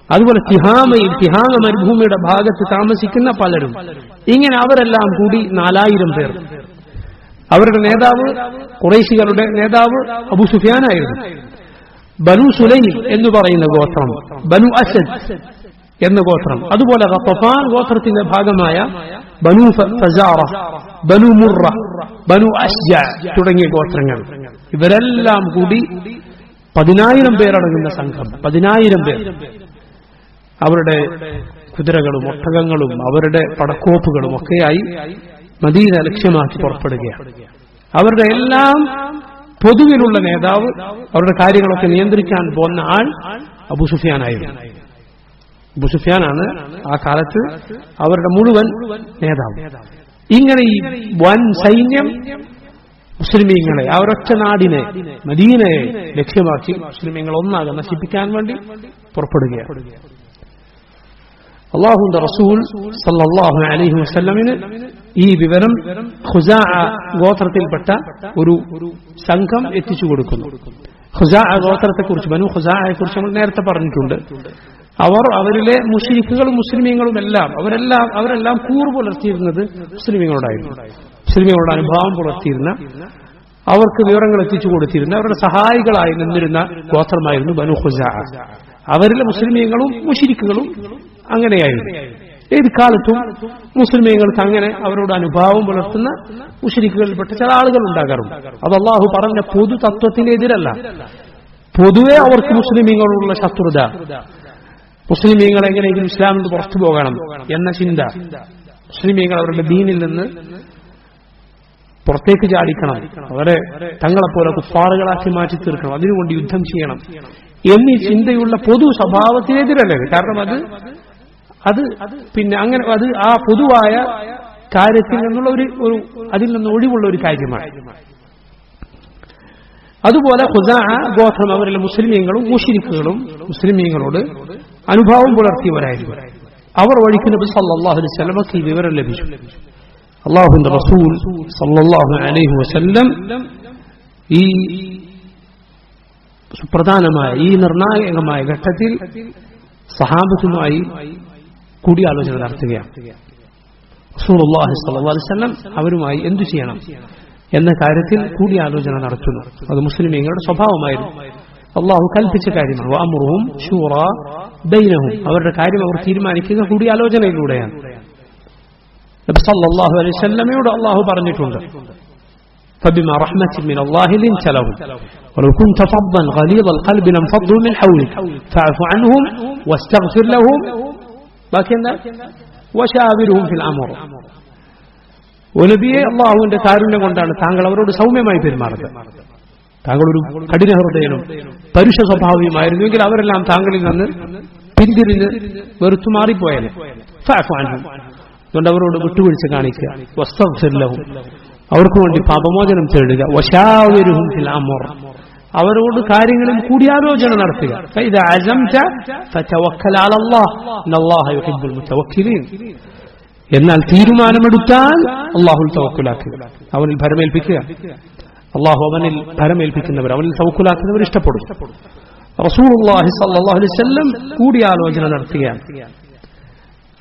അതുപോലെ തിഹാമ മരുഭൂമിയുടെ ഭാഗത്ത് താമസിക്കുന്ന പലരും, ഇങ്ങനെ അവരെല്ലാം കൂടി 4000 പേർ. അവരുടെ നേതാവ്, ഖുറൈശികളുടെ നേതാവ് അബൂ സുഫിയാനായിരുന്നു. ബനു സുലൈം എന്ന് പറയുന്ന ഗോത്രം, ബനു അസദ് എന്ന ഗോത്രം, അതുപോലെ ഗഫഫാൻ ഗോത്രത്തിന്റെ ഭാഗമായ ബനു ഫസാറ, ബനു മുറ, ബനു അസ്ജ തുടങ്ങിയ ഗോത്രങ്ങൾ, ഇവരെല്ലാം കൂടി 10000 പേരടങ്ങുന്ന സംഘം, 10000 പേർ അവരുടെ കുതിരകളും ഒട്ടകങ്ങളും അവരുടെ പടക്കോപ്പുകളും ഒക്കെയായി മദീന ലക്ഷ്യമാക്കി പുറപ്പെടുകയാണ്. അവരുടെ എല്ലാം പൊതുവിലുള്ള നേതാവ്, അവരുടെ കാര്യങ്ങളൊക്കെ നിയന്ത്രിക്കാൻ പോകുന്ന ആൾ അബൂ സുഫിയാനായിരുന്നു. അബൂ സുഫിയാനാണ് ആ കാലത്ത് അവരുടെ മുഴുവൻ നേതാവ്. ഇങ്ങനെ ഈ വൻ സൈന്യം മുസ്ലിമീങ്ങളെ, അവരൊറ്റ നാടിനെ, മദീനയെ ലക്ഷ്യമാക്കി മുസ്ലിമീങ്ങൾ ഒന്നാകെ നശിപ്പിക്കാൻ വേണ്ടി പുറപ്പെടുകയാണ്. അല്ലാഹുവിന്റെ റസൂൽ സല്ലല്ലാഹു അലൈഹി വസല്ലമിന് ഈ വിവരം ഖുസാഅ ഗോത്രത്തിൽപ്പെട്ട ഒരു സംഘം എത്തിച്ചു കൊടുക്കുന്നു. ഖുസാഅ ഗോത്രത്തെക്കുറിച്ച്, ബനു ഖുസാഅയെക്കുറിച്ച് നമ്മൾ നേരത്തെ പറഞ്ഞിട്ടുണ്ട്. അവരിലെ മുശ്രിക്കുകളും മുസ്ലിമീങ്ങളും എല്ലാം അവരെല്ലാം കൂറ് പുലർത്തിയിരുന്നത് മുസ്ലിമീങ്ങളോടായിരുന്നു. മുസ്ലിമീങ്ങളുടെ അനുഭാവം പുലർത്തിയിരുന്ന, അവർക്ക് വിവരങ്ങൾ എത്തിച്ചു കൊടുത്തിരുന്ന, അവരുടെ സഹായികളായി നിന്നിരുന്ന ഗോത്രമായിരുന്നു ബനു ഖുസാഅ. അവരിലെ മുസ്ലിമീങ്ങളും മുശ്രിക്കുകളും അങ്ങനെയായിരുന്നു. ഏത് കാലത്തും മുസ്ലിമീങ്ങൾക്ക് അങ്ങനെ അവരോട് അനുഭാവം പുലർത്തുന്ന മുശ്രിക്കുകളിൽപ്പെട്ട ചില ആളുകൾ ഉണ്ടാകാറുണ്ട്. അത് അള്ളാഹു പറഞ്ഞ പൊതു തത്വത്തിനെതിരല്ല. പൊതുവെ അവർക്ക് മുസ്ലിമീങ്ങളോടുള്ള ശത്രുത, മുസ്ലിമീങ്ങൾ എങ്ങനെയെങ്കിലും ഇസ്ലാമിൽ നിന്ന് പുറത്തു പോകണം എന്ന ചിന്ത, മുസ്ലിമീങ്ങൾ അവരുടെ ദീനിൽ നിന്ന് പുറത്തേക്ക് ചാടിക്കണം, അവരെ തങ്ങളെപ്പോലെ കുഫാറുകളാക്കി മാറ്റി തീർക്കണം, അതിനുവേണ്ടി യുദ്ധം ചെയ്യണം എന്നീ ചിന്തയുള്ള പൊതു സ്വഭാവത്തിനെതിരല്ലേ. കാരണം അത് പിന്നെ അങ്ങനെ അത് ആ പൊതുവായ കാര്യത്തിൽ നിന്നുള്ള ഒരു അതിൽ നിന്ന് ഒഴിവുള്ള ഒരു കാര്യമാണ്. അതുപോലെ ഖുസാഅ ഗോത്രം അവരിലെ മുസ്ലിമീങ്ങളും മുശ്രിക്കുകളും മുസ്ലിമീങ്ങളോട് അനുഭാവം പുലർത്തിയവരായിരുന്നു. അവർ വഴിക്ക് നബി സല്ലല്ലാഹു അലൈഹി വസല്ലമക്ക് ഈ വിവരം ലഭിച്ചു. അല്ലാഹുവിന്റെ റസൂൽ സല്ലല്ലാഹു അലൈഹി വസല്ലം ഈ സുപ്രധാനമായ ഈ നിർണായകമായ ഘട്ടത്തിൽ സഹാബത്തുമായി കൂടിയാലോചന നടത്തുകയാണ്. റസൂലുള്ളാഹി സ്വല്ലല്ലാഹു അലൈഹി വസല്ലം അവരുമായി എന്തു ചെയ്യണം എന്ന കാര്യത്തിൽ കൂടിയാലോചന നടത്തുന്നു. അത് മുസ്ലിമീങ്ങളുടെ സ്വഭാവമായിരുന്നു. അള്ളാഹു കൽപ്പിച്ച കാര്യമാണ്. വഅംറുഹും ശൂറാ ബൈനഹും, അവരുടെ കാര്യം അവർ തീരുമാനിക്കുന്ന കൂടിയാലോചനയിലൂടെയാണ്. നബി സല്ലല്ലാഹു അലൈഹി വസല്ലമയോട് അള്ളാഹു പറഞ്ഞിട്ടുണ്ട്, فبما رحمة من الله لنت لهم ولو كنت فظا غليظ القلب لانفضوا من حولك فاعف عنهم واستغفر لهم وشاورهم في الأمر. നബിയെ, അള്ളാഹുവിന്റെ കാരുണ്യം കൊണ്ടാണ് താങ്കൾ അവരോട് സൗമ്യമായി പെരുമാറുന്നത്. താങ്കൾ ഒരു കഠിന ഹൃദയനും പരുഷ സ്വഭാവിയുമായിരുന്നുവെങ്കിൽ അവരെല്ലാം താങ്കളിൽ നിന്ന് പിന്തിരിഞ്ഞ് വെറുത്തു മാറിപ്പോയാലും അതുകൊണ്ട് അവരോട് വിട്ടുവീഴ്ച കാണിക്കുക. വസ്തഗ്ഫിർ ലഹും, അവർക്ക് വേണ്ടി പാപമോചനം തേടുക. വശാവിറുഹും ഫിൽ അംർ, അവരോട് കാര്യങ്ങളിൽ കൂടിയാലോചന നടത്തുക. ഫഇദാ അസംത ഫതവക്കൽ അലല്ലാഹ് ഇന്നല്ലാഹ യുഹിബ്ബുൽ മുതവക്കിലീൻ. എന്നാൽ തീരുമാനമെടുത്താൽ അല്ലാഹുൽ തവക്കുലാക്കുക, അവനിൽ ഭരമേൽപ്പിക്കുക. അല്ലാഹു അവനിൽ ഭരമേൽപ്പിക്കുന്നവർ, അവനിൽ തവക്കുലാക്കുന്നവർ ഇഷ്ടപ്പെടും. റസൂലുള്ളാഹി സ്വല്ലല്ലാഹു അലൈഹി വസല്ലം കൂടിയാലോചന നടത്തുകയാണ്.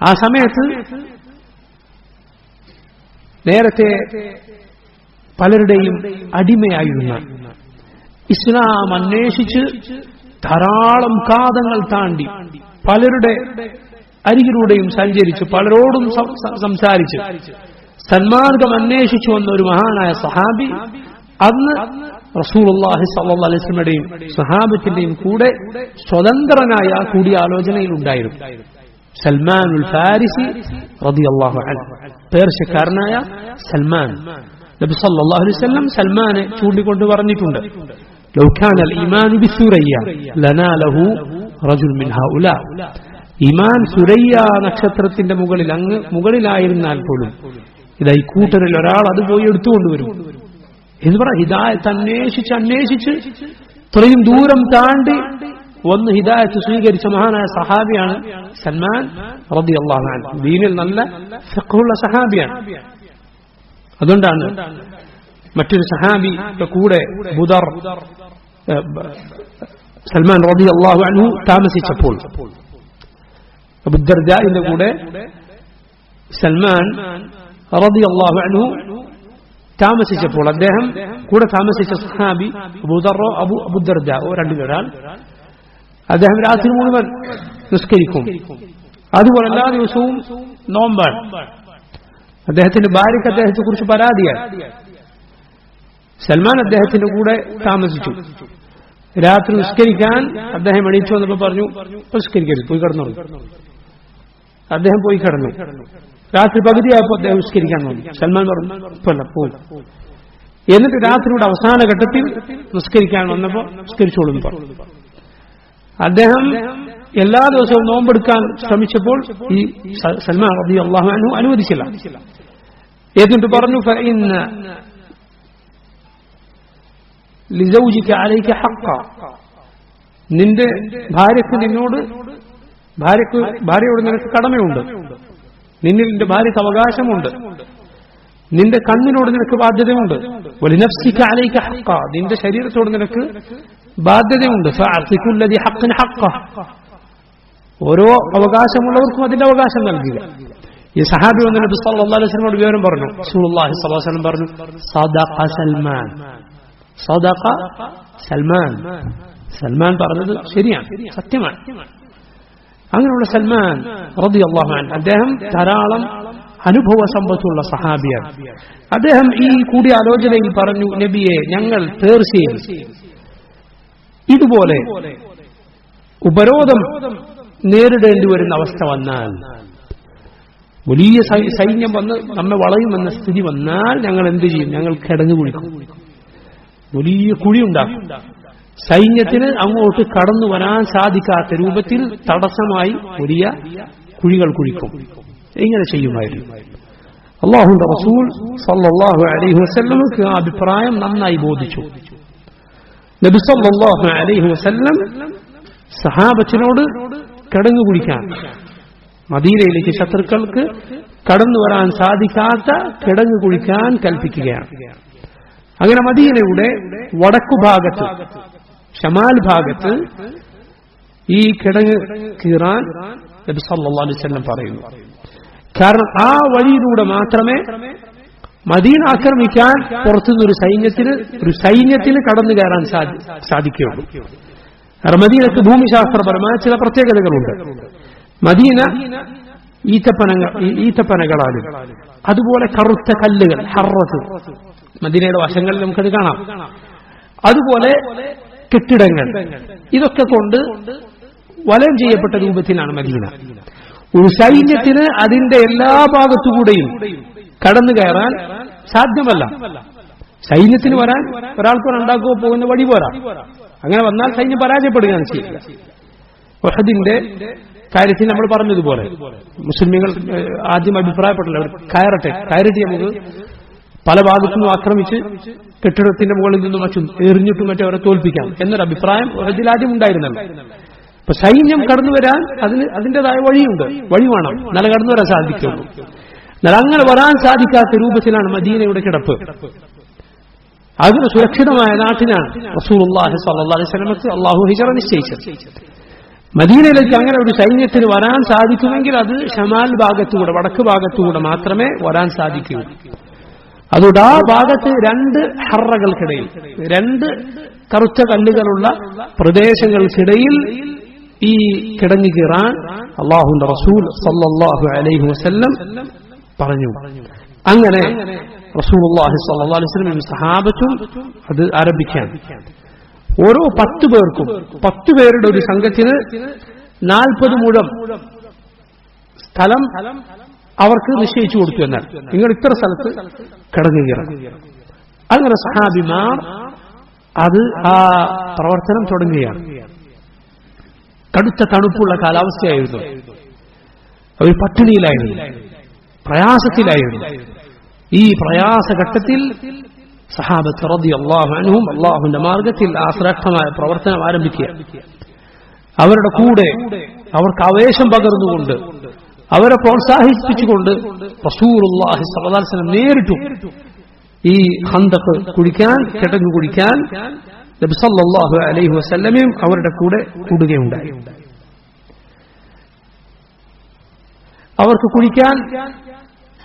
ആ സമയത്ത് നേരത്തെ പലരുടെയും അടിമയായിരുന്ന, ഇസ്ലാം അന്വേഷിച്ച് ധാരാളം കാതങ്ങൾ താണ്ടി പലരുടെ അരികിലൂടെയും സഞ്ചരിച്ച് പലരോടും സംസാരിച്ച് സന്മാർഗം അന്വേഷിച്ചു വന്ന ഒരു മഹാനായ സഹാബി അന്ന് റസൂലുള്ളാഹി സ്വല്ലല്ലാഹു അലൈഹി വസല്ലമയുടെയും സഹാബത്തിന്റെയും കൂടെ സ്വതന്ത്രനായ കൂടിയാലോചനയിൽ ഉണ്ടായിരുന്നു. സൽമാനുൽ ഫാരിസി റളിയല്ലാഹു അൻഹു, പേർഷ്യക്കാരനായ സൽമാൻ. നബി സല്ലല്ലാഹു അലൈഹി വസല്ലം സൽമാനെ ചൂണ്ടിക്കൊണ്ട് പറഞ്ഞിട്ടുണ്ട്, ലൗ കാനൽ ഈമാനു ബിസുറയ്യ ലനാലഹു റജുൽ മിൻ ഹൗലാ. ഈമാൻ സുരയ്യ നക്ഷത്രത്തിന്റെ മുകളിൽ അങ്ങ് മുകളിലായിരുന്നാൽ പോലും ഇതാ ഈ കൂട്ടരിൽ ഒരാൾ അത് പോയി എടുത്തുകൊണ്ടുവരും എന്ന് പറ. ഹിദായത്ത് അന്വേഷിച്ച് ഇത്രയും ദൂരം താണ്ടി ഒന്ന് ഹിദായത്ത് സ്വീകരിച്ച മഹാനായ സഹാബിയാണ് സൽമാൻ റളിയല്ലാഹു അൻഹു. ദീനിൽ നല്ല ഫിഖ്ഹുള്ള സഹാബിയാണ്. അതുകൊണ്ടാണ് മറ്റൊരു സഹാബി കൂടെ ബുദർ സൽമാൻ റളിയല്ലാഹു അൻഹു താമസിച്ചപ്പോൾ അബൂദർദാഇന്റെ കൂടെ സൽമാൻ റളിയല്ലാഹു അൻഹു താമസിച്ചപ്പോൾ അദ്ദേഹം കൂടെ താമസിച്ച സഹാബി അബൂദറോ അബൂദർദാഓ രണ്ടുപേരാൾ, അദ്ദേഹം രാത്രി മുഴുവൻ നിസ്കരിക്കും. അതുപോലെ എല്ലാ ദിവസവും നോമ്പാണ്. അദ്ദേഹത്തിന്റെ ഭാര്യയ്ക്ക് അദ്ദേഹത്തെ കുറിച്ച് പരാതിയാണ്. സൽമാൻ അദ്ദേഹത്തിന്റെ കൂടെ താമസിച്ചു. രാത്രി നിസ്കരിക്കാൻ അദ്ദേഹം എണീച്ചു വന്നപ്പോൾ പറഞ്ഞു, നിസ്കരിക്കരുത്, പോയി കിടന്നു. അദ്ദേഹം പോയി കിടന്നു. രാത്രി പകുതിയായപ്പോൾ അദ്ദേഹം നിസ്കരിക്കാൻ വന്നു. സൽമാൻ പറഞ്ഞു, പോയി. എന്നിട്ട് രാത്രിയുടെ അവസാന ഘട്ടത്തിൽ നിസ്കരിക്കാൻ വന്നപ്പോൾ നിസ്കരിച്ചോളൂ പറഞ്ഞു. അദ്ദേഹം എല്ലാ ദിവസവും നോമ്പെടുക്കാൻ ശ്രമിച്ചപ്പോൾ ഈ സൽമാൻ റളിയല്ലാഹു അൻഹു അനുവദിച്ചില്ല. എന്നിട്ട് പറഞ്ഞു, ഫഇന്ന ലിസൗജിക അലൈക ഹഖ്ഖ, നിന്റെ ഭാര്യയോട് നിനക്ക് കടമയുണ്ട്, നിന്നിൽ നിന്റെ ഭാര്യയ്ക്ക് അവകാശമുണ്ട്, നിന്റെ കണ്ണിനോട് നിനക്ക് ബാധ്യതയുണ്ട്. വലിനഫ്സിക അലൈക ഹഖ്ഖ, നിന്റെ ശരീരത്തോട് നിനക്ക് ബാധ്യതയുണ്ട്. ഫഅഅതി കുല്ലദി ഹഖ്ഖിൻ ഹഖ്ഖഹ, ഓരോ അവകാശമുള്ളവർക്കും അതിന്റെ അവകാശം നൽകുക. ഈ സഹാബി വന്ന നബി സല്ലല്ലാഹു അലൈഹി വസല്ലമയോട് വിവരം പറഞ്ഞു. റസൂലുള്ളാഹി സ്വല്ലല്ലാഹു അലൈഹി വസല്ലം പറഞ്ഞു, സദഖ സൽമാൻ, സദഖ സൽമാൻ. സൽമാൻ പറഞ്ഞത് ശരിയാണ്, സത്യമാണ്. അങ്ങനെയുള്ള സൽമാൻ റളിയല്ലാഹു അൻഹു അദ്ദേഹം ധാരാളം അനുഭവ സമ്പത്തുള്ള സഹാബിയാണ്. അദ്ദേഹം ഈ കൂടിയാലോചനയിൽ പറഞ്ഞു, നബിയെ, ഞങ്ങൾ പേർഷ്യയിൽ ഇതുപോലെ ഉപരോധം നേരിടേണ്ടി വരുന്ന അവസ്ഥ വന്നാൽ, വലിയ സൈന്യം വന്ന് നമ്മെ വളയുമെന്ന സ്ഥിതി വന്നാൽ ഞങ്ങൾ എന്ത് ചെയ്യും? ഞങ്ങൾ കിടങ്ങു കുഴിക്കും, വലിയ കുഴിയുണ്ടാക്കും. സൈന്യത്തിന് അങ്ങോട്ട് കടന്നു വരാൻ സാധിക്കാത്ത രൂപത്തിൽ തടസ്സമായി വലിയ കുഴികൾ കുഴിക്കും. ഇങ്ങനെ ചെയ്യുമായിരുന്നു. അല്ലാഹുവിന്റെ റസൂൽ സല്ലല്ലാഹു അലൈഹി വസല്ലമക്ക് ആ അഭിപ്രായം നന്നായി ബോധിച്ചു. നബി സല്ലല്ലാഹു അലൈഹി വസല്ലം സഹാബത്തിനോട് കിടങ്ങു കുഴിക്കാൻ, മദീനയിലേക്ക് ശത്രുക്കൾക്ക് കടന്നു വരാൻ സാധിക്കാത്ത കിടങ്ങു കുഴിക്കാൻ കൽപ്പിക്കുകയാണ്. അങ്ങനെ മദീനയുടെ വടക്കുഭാഗത്ത്, ഷമാൽ ഭാഗത്ത് ഈ കിടങ്ങ് കീറാൻ നബി സല്ലല്ലാഹു അലൈഹി വസല്ലം പറയുന്നു. കാരണം ആ വഴിയിലൂടെ മാത്രമേ മദീന ആക്രമിക്കാൻ പുറത്തുനിന്നൊരു സൈന്യത്തിന് കടന്നു കയറാൻ സാധിക്കുകയുള്ളൂ. മദീനക്ക് ഭൂമിശാസ്ത്രപരമായ ചില പ്രത്യേകതകളുണ്ട്. മദീന ഈത്തപ്പനകളാലും അതുപോലെ കറുത്ത കല്ലുകൾ, ഹറത്ത്, മദീനയുടെ വശങ്ങളിൽ നമുക്കത് കാണാം. അതുപോലെ കെട്ടിടങ്ങൾ, ഇതൊക്കെ കൊണ്ട് വലയം ചെയ്യപ്പെട്ട രൂപത്തിലാണ് മദീന. ഒരു സൈന്യത്തിന് അതിന്റെ എല്ലാ ഭാഗത്തുകൂടെയും കടന്നു കയറാൻ സാധ്യമല്ല. സൈന്യത്തിന് വരാൻ ഒരാൾക്ക് ഉണ്ടാക്കുകയോ പോകുന്ന വഴി പോരാ. അങ്ങനെ വന്നാൽ സൈന്യം പരാജയപ്പെടുകയാണ് ചെയ്യുക. ഉഹദിന്റെ കാര്യത്തിൽ നമ്മൾ പറഞ്ഞതുപോലെ മുസ്ലിമുകൾ ആദ്യം അഭിപ്രായപ്പെട്ടില്ല, അവർ കയറിട്ട് നമുക്ക് പല ഭാഗത്തുനിന്നും ആക്രമിച്ച് കെട്ടിടത്തിന്റെ മുകളിൽ നിന്നും മറ്റും എറിഞ്ഞിട്ടും മറ്റും അവരെ തോൽപ്പിക്കാം എന്നൊരു അഭിപ്രായം ഉഹദിൽ ആദ്യം ഉണ്ടായിരുന്നല്ലോ. ഇപ്പൊ സൈന്യം കടന്നു വരാൻ അതിൻ്റെതായ വഴിയുണ്ട്, വഴി വേണം, നല്ല കടന്നു വരാൻ സാധിക്കുള്ളൂ. എന്നാൽ അങ്ങനെ വരാൻ സാധിക്കാത്ത രൂപത്തിലാണ് മദീനയുടെ കിടപ്പ്. അതിന് സുരക്ഷിതമായ നാട്ടിനാണ് റസൂലുള്ളാഹി സ്വല്ലല്ലാഹു അലൈഹി വസല്ലമക്ക് അല്ലാഹു ഹിജ്റ നിശ്ചയിച്ചത്. മദീനയിലേക്ക് അങ്ങനെ ഒരു സൈന്യത്തിന് വരാൻ സാധിക്കുമെങ്കിൽ അത് ഷമാൽ ഭാഗത്തുകൂടെ, വടക്ക് ഭാഗത്തുകൂടെ മാത്രമേ വരാൻ സാധിക്കൂ. അതുകൊണ്ട് ആ ഭാഗത്ത് രണ്ട് ഹറകൾക്കിടയിൽ, രണ്ട് കറുത്ത കല്ലുകളുള്ള പ്രദേശങ്ങൾക്കിടയിൽ ഈ കിടങ്ങി കീറാൻ അല്ലാഹുവിന്റെ റസൂൽ സല്ലല്ലാഹു അലൈഹി വസല്ലം പറഞ്ഞു. അങ്ങനെ റസൂലുള്ളാഹി സ്വല്ലല്ലാഹു അലൈഹി വസല്ലം സഹാബത്തും അത് ആരംഭിക്കാൻ. ഓരോ 10 പേർക്കും, 10 പേരുടെ ഒരു സംഘത്തിന് 40 മുഴം സ്ഥലം അവർക്ക് നിശ്ചയിച്ചു കൊടുത്തു. എന്നാൽ നിങ്ങൾ ഇത്ര സ്ഥലത്ത് കിടങ്ങി കീറണം. അങ്ങനെ സഹാബിമാർ അത് ആ പ്രവർത്തനം തുടങ്ങുകയാണ്. കടുത്ത തണുപ്പുള്ള കാലാവസ്ഥയായിരുന്നു. അവർ പട്ടിണിയിലായിരുന്നു, പ്രയാസത്തിലായിരുന്നു. ഈ പ്രയാസഘട്ടത്തിൽ സഹാബത്ത് റളിയല്ലാഹു അൻഹും അല്ലാഹുവിന്റെ മാർഗത്തിൽ ആ ശ്രേഷ്ഠമായ പ്രവർത്തനം ആരംഭിക്കുക. അവരുടെ കൂടെ അവർക്ക് ആവേശം പകർന്നുകൊണ്ട്, അവരെ പ്രോത്സാഹിപ്പിച്ചുകൊണ്ട് റസൂലുള്ളാഹി സ്വല്ലല്ലാഹു അലൈഹി വസല്ലം നേരിട്ടു ഈ ഖന്തഖ് കുഴിക്കാൻ, കിടങ്ങു കുഴിക്കാൻ നബി സല്ലല്ലാഹു അലൈഹി വസല്ലമയും അവരുടെ കൂടെ കൂടുകയുണ്ടായി. അവർക്ക് കുഴിക്കാൻ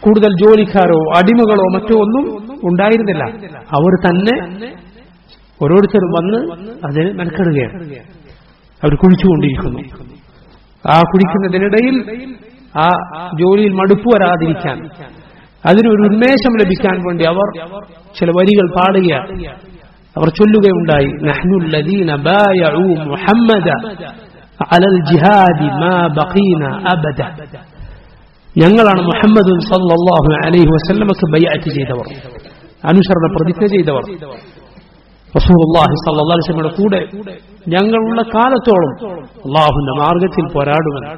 കൂടുതൽ ജോലിക്കാരോ അടിമകളോ മറ്റോ ഒന്നും ഉണ്ടായിരുന്നില്ല. അവർ തന്നെ ഓരോരുത്തരും വന്ന് അതിന് മെനക്കെടുകയാണ്. അവർ കുഴിച്ചുകൊണ്ടിരിക്കുന്നു. ആ കുഴിക്കുന്നതിനിടയിൽ ആ ജോലിയിൽ മടുപ്പ് വരാതിരിക്കാൻ, അതിനൊരു ഉന്മേഷം ലഭിക്കാൻ വേണ്ടി അവർ ചില വരികൾ പാടുകയാണ്. അവർ ചൊല്ലുകയുണ്ടായി, നഹ്നുൽ ലദീന ബായഉ മുഹമ്മദ അലൽ ജിഹാദി മാ ബഖീന അബദ. ഞങ്ങളാണ് മുഹമ്മദ് സല്ലല്ലാഹു അലൈഹി വസല്ലമക്ക് ബൈഅത്ത് ചെയ്തവർ, അനുസരണ പ്രതിജ്ഞ ചെയ്തവർ. റസൂലുള്ളാഹി സ്വല്ലല്ലാഹു അലൈഹി വസല്ലമയുടെ കൂടെ ഞങ്ങളുള്ള കാലത്തോളം അല്ലാഹുവിന്റെ മാർഗത്തിൽ പോരാടുമെന്ന്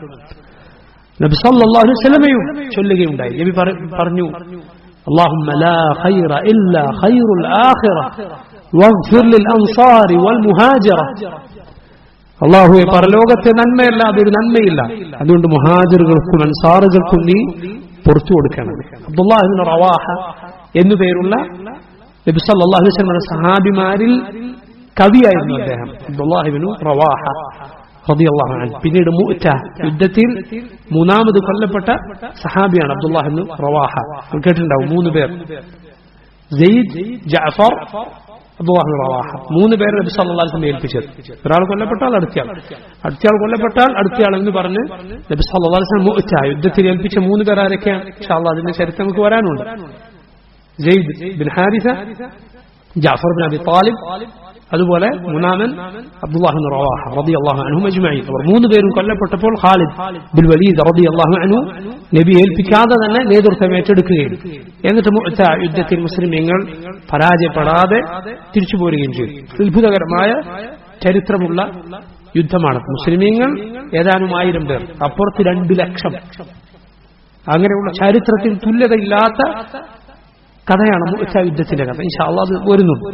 നബി സല്ലല്ലാഹു അലൈഹി വസല്ലമയും ചൊല്ലുകയുണ്ടായി. നബി പറഞ്ഞു, اللهم لا خير إلا خير الآخرة واغفر للأنصار والمهاجرة. അല്ലാഹുവേ, പരലോകത്തെ നന്മയല്ലാതെ ഒരു നന്മയില്ല, അതുകൊണ്ട് മുഹാജിറുകൾക്കും അൻസാറുകൾക്കും നീ പുറത്തു കൊടുക്കണം. അബ്ദുല്ലാഹ് ഇബ്നു റവാഹ എന്നു പേരുള്ള നബി സല്ലല്ലാഹു അലൈഹി വസല്ലമയുടെ സഹാബിമാരിൽ കവിയായിരുന്നു അദ്ദേഹം, അബ്ദുല്ലാഹ് ഇബ്നു റവാഹ റളിയല്ലാഹു അൻഹു. പിന്നീട് മുഅ്ത യുദ്ധത്തിൽ 3ാമത് കൊല്ലപ്പെട്ട സഹാബിയാണ് അബ്ദുല്ലാഹ് ഇബ്നു റവാഹ. കേട്ടിട്ടുണ്ടാവും, 3 പേർ. സെയ്ദ്, ജഅഫർ, അബ്ദുല്ലാഹ് ഇബ്നു റവാഹ. 3 പേരെ നബി സല്ലല്ലാഹു അലൈഹി വസല്ലം ഏൽപ്പിച്ചത്. ഒരാൾ കൊല്ലപ്പെട്ടാൽ അടുത്തയാൾ കൊല്ലപ്പെട്ടാൽ അടുത്തയാൾ എന്ന് പറഞ്ഞ് നബി സല്ലല്ലാഹു അലൈഹി വസല്ലം മുഅ്ത യുദ്ധത്തിൽ ഏൽപ്പിച്ച 3 പേർ ആരൊക്കെയാണ്? ഇൻഷാ അല്ലാഹ് അതിന്റെ ചരിത്രം നമുക്ക് വരാനുണ്ട്. Zaid bin Haritha, Jafar bin Abi Talib, അതുപോലെ മൂന്നാമൻ അബ്ദുല്ലാഹ് ഇബ്നു റവാഹ റളിയല്ലാഹു അൻഹും അജ്മഈൻ. അവർ 3 പേരും കൊല്ലപ്പെട്ടപ്പോൾ ഖാലിദ് ബിൻ വലീദ് റളിയല്ലാഹു അൻഹു നബി ഏൽപ്പിക്കാതെ തന്നെ നേതൃത്വം ഏറ്റെടുക്കുകയും എന്നിട്ട് മുഅ്ത യുദ്ധത്തിൽ മുസ്ലിമീങ്ങൾ പരാജയപ്പെടാതെ തിരിച്ചു പോരുകയും ചെയ്തു. അത്ഭുതകരമായ ചരിത്രമുള്ള യുദ്ധമാണ്. മുസ്ലിമീങ്ങൾ ഏതാനും 1000 പേർ, അപ്പുറത്ത് 2 ലക്ഷം. അങ്ങനെയുള്ള ചരിത്രത്തിൽ തുല്യതയില്ലാത്ത കഥയാണ് മുഅ്ത യുദ്ധത്തിന്റെ കഥ. ഇൻഷാ അല്ലാഹ് അത് വരുന്നുണ്ട്.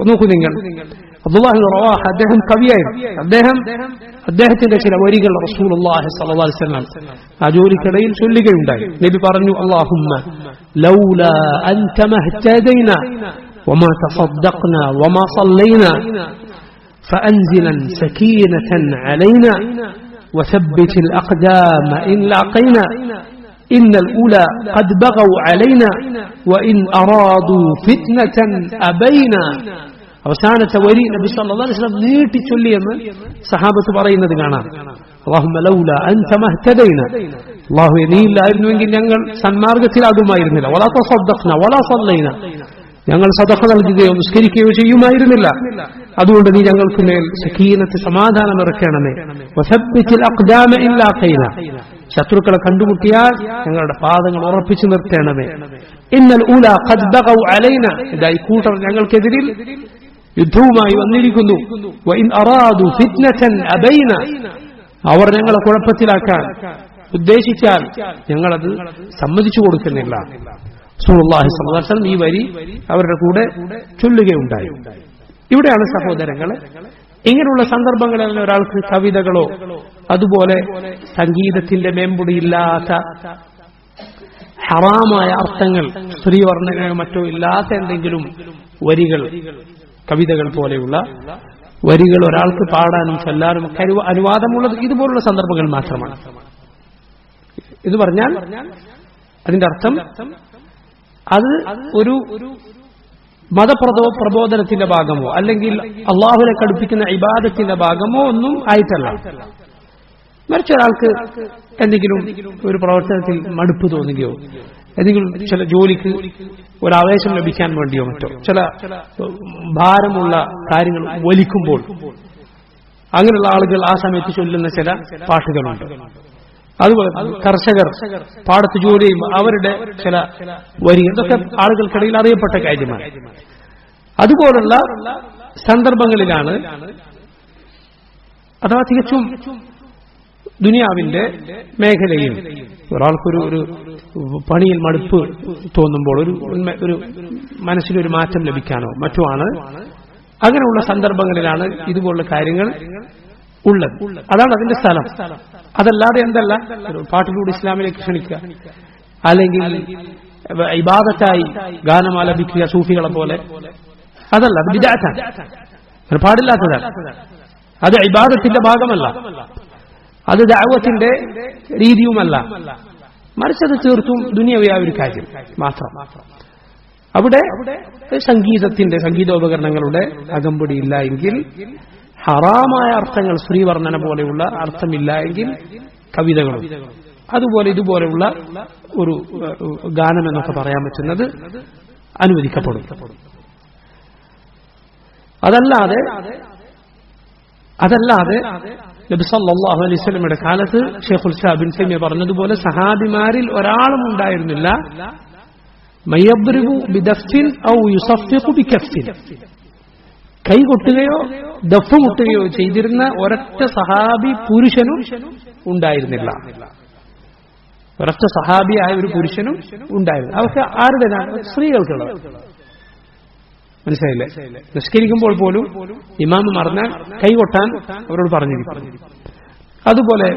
നോക്കൂ നിങ്ങൾ, അബ്ദുല്ലാഹ് ഇബ്നു റവാഹ അദ്ദേഹം കവിയായിരുന്നു. അദ്ദേഹത്തിന്റെ ചില വരികൾ റസൂലുള്ളാഹി സ്വല്ലല്ലാഹു അലൈഹി വസല്ലം ആ ജോലിക്കിടയിൽ ചൊല്ലുകയുണ്ടായി. നബി പറഞ്ഞു, അല്ലാഹുമ്മ ലൗലാ അൻത മഹ്തദൈനാ വമാ തസദ്ദഖ്നാ വമാ സല്ലൈനാ فأنزلا سكينة علينا وثبت الأقدام إن لاقينا إن الأولى قد بغوا علينا وإن أرادوا فتنة أبينا. അവസാനത്തെ വരി നബി സല്ലല്ലാഹു അലൈഹി വസല്ലം നീട്ടി ചൊല്ലിയെന്ന് സഹാബത്ത് പറയുന്നത് കാണാം. അല്ലാഹുമ്മ ലൗലാ അൻത മഹ്തദൈനാ, അല്ലാഹുവേ നീ ഇല്ലായിരുന്നുവെങ്കിൽ ഞങ്ങൾ സന്മാർഗത്തിലാകുമായിരുന്നില്ല. വലാ തസദ്ദഖ്നാ വലാ സല്ലൈനാ, ഞങ്ങൾ സദഖ നൽകുകയോ നിസ്കരിക്കുകയോ ചെയ്യുമായിരുന്നില്ല. അതുകൊണ്ട് നീ ഞങ്ങൾക്ക് മേൽ സക്കീനത്ത് സമാധാനം ഇറക്കണമേ. വസബ്ബിത്തിൽ അഖ്ദാമ ഇൻ ലാഖൈനാ, ശത്രുക്കളെ കണ്ടുമുട്ടിയാൽ ഞങ്ങളുടെ പാദങ്ങൾ ഉറപ്പിച്ചു നിർത്തണമേ. ഇന്നൽ ഊലാ ഖദ് ബഗൗ അലൈനാ, ഇതായി കൂട്ടർ ഞങ്ങൾക്കെതിരിൽ യുദ്ധവുമായി വന്നിരിക്കുന്നു. വഇൻ അറാദു ഫിത്നതൻ അബൈന, അവർ ഞങ്ങളെ കുഴപ്പത്തിലാക്കാൻ ഉദ്ദേശിച്ചാൽ ഞങ്ങളത് സമ്മതിച്ചു കൊടുക്കുന്നില്ല. റസൂലുള്ളാഹി സ്വല്ലല്ലാഹു അലൈഹി വസല്ലം ഈ വരി അവരുടെ കൂടെ ചൊല്ലുകയുണ്ടായി. ഇവിടെയാണ് സഹോദരങ്ങളെ, ഇങ്ങനെയുള്ള സന്ദർഭങ്ങളിൽ ഒരാൾക്ക് കവിതകളോ അതുപോലെ സംഗീതത്തിന്റെ മേമ്പൊടിയില്ലാത്ത ഹറാമായ അർത്ഥങ്ങൾ, സ്ത്രീവർണ്ണനയോ മറ്റോ ഇല്ലാത്ത എന്തെങ്കിലും വരികൾ, കവിതകൾ പോലെയുള്ള വരികൾ ഒരാൾക്ക് പാടാനും ചൊല്ലാനും ഒക്കെ അനുവാദമുള്ളത് ഇതുപോലുള്ള സന്ദർഭങ്ങൾ മാത്രമാണ്. ഇത് പറഞ്ഞാൽ അതിന്റെ അർത്ഥം അത് ഒരു മതപ്രബോധനത്തിന്റെ ഭാഗമോ അല്ലെങ്കിൽ അള്ളാഹുവിനെ കടുപ്പിക്കുന്ന ഇബാദത്തിന്റെ ഭാഗമോ ഒന്നും ആയിട്ടല്ല. മറിച്ച് ഒരാൾക്ക് എന്തെങ്കിലും ഒരു പ്രവർത്തനത്തിൽ മടുപ്പ് തോന്നുകയോ എന്തെങ്കിലും ചില ജോലിക്ക് ഒരാവേശം ലഭിക്കാൻ വേണ്ടിയോ മറ്റോ ചില ഭാരമുള്ള കാര്യങ്ങൾ വലിക്കുമ്പോൾ അങ്ങനെയുള്ള ആളുകൾ ആ സമയത്ത് ചൊല്ലുന്ന ചില പാട്ടുകളുണ്ട്. അതുപോലെ കർഷകർ പാടത്ത് ജോലി ചെയ്യുമ്പോൾ അവരുടെ ചില വരികൾ, ഇതൊക്കെ ആളുകൾക്കിടയിൽ അറിയപ്പെട്ട കാര്യമാണ്. അതുപോലുള്ള സന്ദർഭങ്ങളിലാണ് അഥവാ തികച്ചും ദുനിയാവിന്റെ മേഖലയിൽ ഒരാൾക്കൊരു ഒരു പണിയിൽ മടുപ്പ് തോന്നുമ്പോൾ ഒരു മനസ്സിലൊരു മാറ്റം ലഭിക്കാനോ മറ്റോ ആണ്. അങ്ങനെയുള്ള സന്ദർഭങ്ങളിലാണ് ഇതുപോലുള്ള കാര്യങ്ങൾ ഉള്ളത്. അതാണ് അതിന്റെ സ്ഥലം. അതല്ലാതെ എന്തല്ല, പാട്ടിലൂടെ ഇസ്ലാമിലേക്ക് ക്ഷണിക്കുക, അല്ലെങ്കിൽ ഇബാദത്തായി ഗാനം ആലപിക്കുക സൂഫികളെ പോലെ, അതല്ല, അത് ബിദ്അത്താണ്, അത് പാടില്ലാത്തതാണ്. അത് ഇബാദത്തിന്റെ ഭാഗമല്ല, അത് ദഅവത്തിന്റെ രീതിയുമല്ല. മറിച്ച് അത് തീർത്തും ദുനിയവിയായ ഒരു കാര്യം മാത്രം. അവിടെ സംഗീതോപകരണങ്ങളുടെ അകമ്പടിയില്ല എങ്കിൽ, ഹറാമായ അർത്ഥങ്ങൾ, സ്ത്രീവർണ്ണന പോലെയുള്ള അർത്ഥമില്ല എങ്കിൽ കവിതകളും അതുപോലെ ഇതുപോലെയുള്ള ഒരു ഗാനം എന്നൊക്കെ പറയാൻ പറ്റുന്നത് അനുവദിക്കപ്പെടും. അതല്ലാതെ നബി സല്ലല്ലാഹു അലൈഹി വസല്ലമയുടെ കാലത്ത് ശൈഖുൽ ഇസ്ലാം ഇബ്നു തൈമിയ്യ പറഞ്ഞതുപോലെ സഹാബിമാരിൽ ഒരാളും ഉണ്ടായിരുന്നില്ല മയദ്രിബു ബിദഫ്ൻ ഔ യുസഫിഖു ബികഫ്ൻ, കൈകൊട്ടുകയോ ദഫ് മുട്ടുകയോ ചെയ്തിരുന്ന ഒരൊറ്റ സഹാബി പുരുഷനും ഉണ്ടായിരുന്നില്ല. ഒരൊറ്റ സഹാബിയായ ഒരു പുരുഷനും ഉണ്ടായിരുന്നു. അവർക്ക് ആരുടേതാണ്? സ്ത്രീകൾക്കുള്ളത്. മനസ്സിലായില്ലേ? നിസ്കരിക്കുമ്പോൾ പോലും ഇമാമ് മറന്നാൽ കൈകൊട്ടാൻ അവരോട് പറഞ്ഞിരിക്കും. അതുപോലെ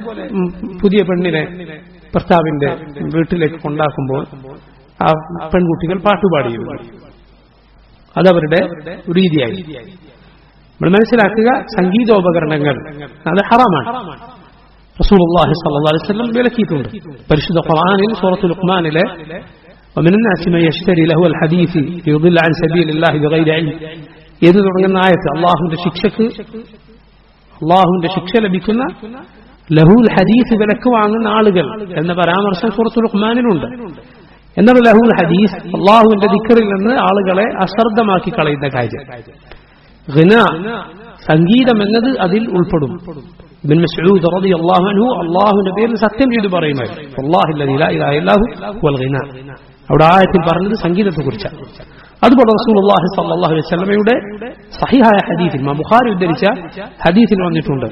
പുതിയ പെണ്ണിനെ ഭർത്താവിന്റെ വീട്ടിലേക്ക് കൊണ്ടാക്കുമ്പോൾ ആ പെൺകുട്ടികൾ പാട്ടുപാടിയിരുന്നു. അതവരുടെ രീതിയായി. നമ്മൾ മനസ്സിലാക്കുക, സംഗീതോപകരണങ്ങൾ അത് ഹറാമാണ്. റസൂലുള്ളാഹി സ്വല്ലല്ലാഹു അലൈഹി വസല്ലം വിലക്കിയിട്ടുണ്ട്. പരിശുദ്ധ ഖുർആനിൽ സൂറത്തുൽ ലുഖ്മാനിലെ ومن الناس من يشتري له الحديث ليضل عن سبيل الله بغير علم. ഏത് തുടങ്ങുന്ന ആയത്ത് അള്ളാഹുവിന്റെ ശിക്ഷ ലഭിക്കുന്ന ലഹുൽ ഹദീസ് വിലക്ക് വാങ്ങുന്ന ആളുകൾ എന്ന പരാമർശം സൂറത്തുൽ ലുഖ്മാനിലുണ്ട്. എന്നാൽ ലഹുൽ ഹദീസ് അള്ളാഹുവിന്റെ ദിക്റിൽ നിന്ന് ആളുകളെ അശ്രദ്ധമാക്കി കളയുന്ന കാര്യം. ഗിന സംഗീതം എന്നത് അതിൽ ഉൾപ്പെടും. ഇബ്നു മസ്ഊദ് റളിയല്ലാഹു അൻഹു അള്ളാഹുവിന്റെ പേരിൽ സത്യം ചെയ്തു പറയുമായിരുന്നു, വല്ലാഹി അല്ലദീ ലാ ഇലാഹ ഇല്ലാഹു വൽ ഗിന. അവിടെ ആയത്തിൽ പറഞ്ഞത് സംഗീതത്തെക്കുറിച്ചാണ്. അതുപോലെ റസൂലുള്ളാഹി സ്വല്ലല്ലാഹു അലൈഹി വസല്ലമയുടെ സഹീഹായ ഹദീസിൽ ഇമാം ബുഖാരി ഉദ്ധരിച്ച ഹദീസിൽ വന്നിട്ടുണ്ട്,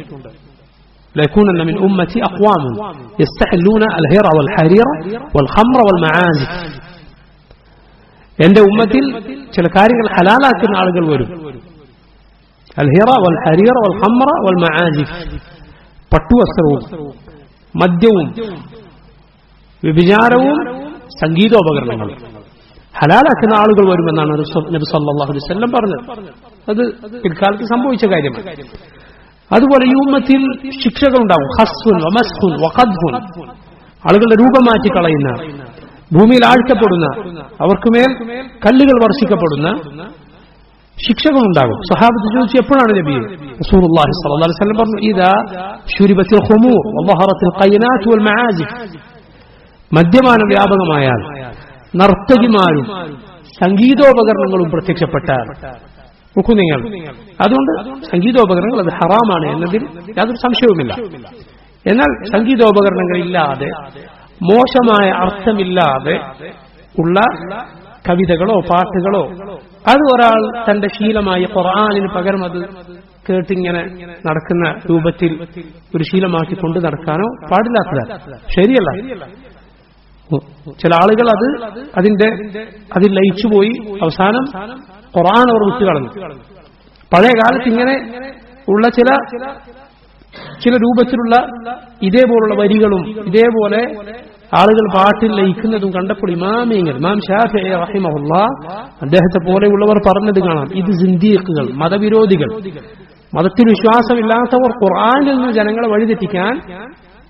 ലയകൂനന്ന മിൻ ഉമ്മത്തി അഖ്വാമുൻ യസ്തഹല്ലൂന അൽഹിറ വൽഹരീറ വൽഖംറ വൽമആസിഫ്. എന്റെ ഉമ്മത്തിൽ ചില കാര്യങ്ങൾ ഹലാലാക്കുന്ന ആളുകൾ വരും. അൽഹിറ വൽഹരീറ വൽഖംറ വൽമആസിഫ്, പട്ടുവസ്ത്രവും മദ്യവും വ്യഭിചാരവും സംഗീതോപകരണങ്ങളും ഹലാലാക്കുന്ന ആളുകൾ വരുമെന്നാണ് നബി സല്ലല്ലാഹു അലൈഹി വസല്ലം പറഞ്ഞത്. അത് പിൽക്കാലത്ത് സംഭവിച്ച കാര്യമാണ്. അതുപോലെ ഈ ഉമ്മത്തിൽ ശിക്ഷകളുണ്ടാവും. ഖസ്ഫുൻ വമസ്ഖുൻ വഖദ്ഫുൻ, ആളുകളുടെ രൂപം മാറ്റി കളയുന്ന, ഭൂമിയിൽ ആഴ്ത്തപ്പെടുന്ന, അവർക്കുമേൽ കല്ലുകൾ വർഷിക്കപ്പെടുന്ന ശിക്ഷകളുണ്ടാകും. സ്വഹാബത്ത് ചോദിച്ചു, എപ്പോഴാണ് നബി? റസൂലുള്ളാഹി സ്വല്ലല്ലാഹു അലൈഹി വസല്ലം പറഞ്ഞു, ഇദാ ശുരിബത്തിൽ ഖുമൂർ വളഹറത്തിൽ ഖൈനാത്ത് വൽ മആസിഫ്. മദ്യപാനം വ്യാപകമായാൽ, നർത്തകിമാരും സംഗീതോപകരണങ്ങളും പ്രത്യക്ഷപ്പെട്ടാൽ. നോക്കൂ നിങ്ങൾ, അതുകൊണ്ട് സംഗീതോപകരണങ്ങൾ അത് ഹറാമാണ് എന്നതിൽ യാതൊരു സംശയവുമില്ല. എന്നാൽ സംഗീതോപകരണങ്ങളില്ലാതെ, മോശമായ അർത്ഥമില്ലാതെ ഉള്ള കവിതകളോ പാട്ടുകളോ അത് ഒരാൾ തന്റെ ശീലമായി ഖുർആനിന് പകരം അത് കേട്ടിങ്ങനെ നടക്കുന്ന രൂപത്തിൽ ഒരു ശീലമാക്കി കൊണ്ടു നടക്കാനോ പാടില്ലാത്തതാണ്, ശരിയല്ല. ചില ആളുകൾ അതിൽ ലയിച്ചുപോയി അവസാനം ഖുർആൻ അവർ വിട്ടുകളഞ്ഞു. പഴയ കാലത്ത് ഇങ്ങനെ ഉള്ള ചില രൂപത്തിലുള്ള ഇതേപോലുള്ള വരികളും ഇതേപോലെ ആളുകൾ പാട്ടിൽ ലയിക്കുന്നതും കണ്ടപ്പോൾ ഇമാം ശാഫിഈ റഹിമഹുല്ലാഹ് അദ്ദേഹത്തെ പോലെയുള്ളവർ പറഞ്ഞത് കാണാം, ഇത് സിന്ദീഖുകൾ, മതവിരോധികൾ, മതത്തിൽ വിശ്വാസമില്ലാത്തവർ ഖുർആനിൽ നിന്ന് ജനങ്ങളെ വഴിതെറ്റിക്കാൻ,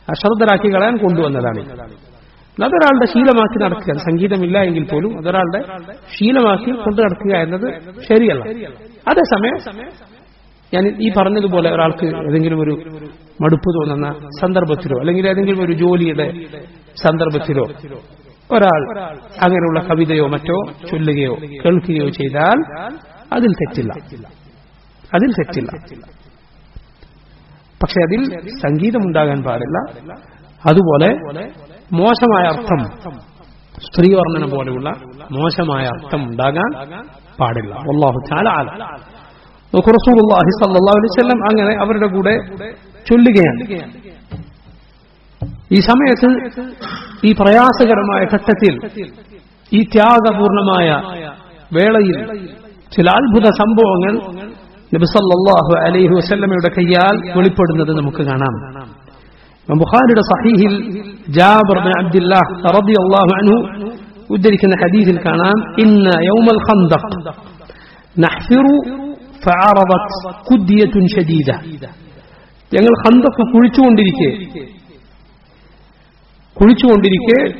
അശ്രദ്ധരാക്കി കളയാൻ കൊണ്ടുവന്നതാണ്. അതൊരാളുടെ ശീലമാക്കി നടക്കുക, സംഗീതമില്ല എങ്കിൽ പോലും അതൊരാളുടെ ശീലമാക്കി കൊണ്ടു നടക്കുക എന്നത് ശരിയല്ല. അതേസമയം ഞാൻ ഈ പറഞ്ഞതുപോലെ ഒരാൾക്ക് ഏതെങ്കിലും ഒരു മടുപ്പ് തോന്നുന്ന സന്ദർഭത്തിലോ അല്ലെങ്കിൽ ഏതെങ്കിലും ഒരു ജോലിയുടെ സന്ദർഭത്തിലോ ഒരാൾ അങ്ങനെയുള്ള കവിതയോ മറ്റോ ചൊല്ലുകയോ കേൾക്കുകയോ ചെയ്താൽ അതിൽ തെറ്റില്ല. പക്ഷെ അതിൽ സംഗീതമുണ്ടാകാൻ പാടില്ല. അതുപോലെ മോശമായ അർത്ഥം, സ്ത്രീവർണ്ണന പോലെയുള്ള മോശമായ അർത്ഥം ഉണ്ടാകാൻ പാടില്ല. വല്ലാഹു തആല അലം. റസൂലുള്ളാഹി സ്വല്ലല്ലാഹു അലൈഹി വസല്ലം അങ്ങനെ അവരുടെ കൂടെ ചൊല്ലുകയാണ്. ഈ സമയത്ത്, ഈ പ്രയാസകരമായ ഘട്ടത്തിൽ, ഈ ത്യാഗപൂർണമായ വേളയിൽ ചില അത്ഭുത സംഭവങ്ങൾ നബി സല്ലല്ലാഹു അലൈഹി വസല്ലമയുടെ കയ്യാൽ വെളിപ്പെടുന്നത് നമുക്ക് കാണാം. ബുഖാരിയുടെ സഹീഹിൽ ജാബിർ ബിൻ അബ്ദുല്ലാഹ് റളിയല്ലാഹു അൻഹു ഉദ്ധരിക്കുന്ന ഹദീസിൽ കാണാം, ഇന്ന യൗമൽ ഖന്ദഖ് നഹ്ഫിറു ഫഅറദത് ഖുദ്യത്തുൻ ശദീദ. ഞങ്ങൾ ഖന്ദഖ് കുഴിച്ചുകൊണ്ടിരിക്കെ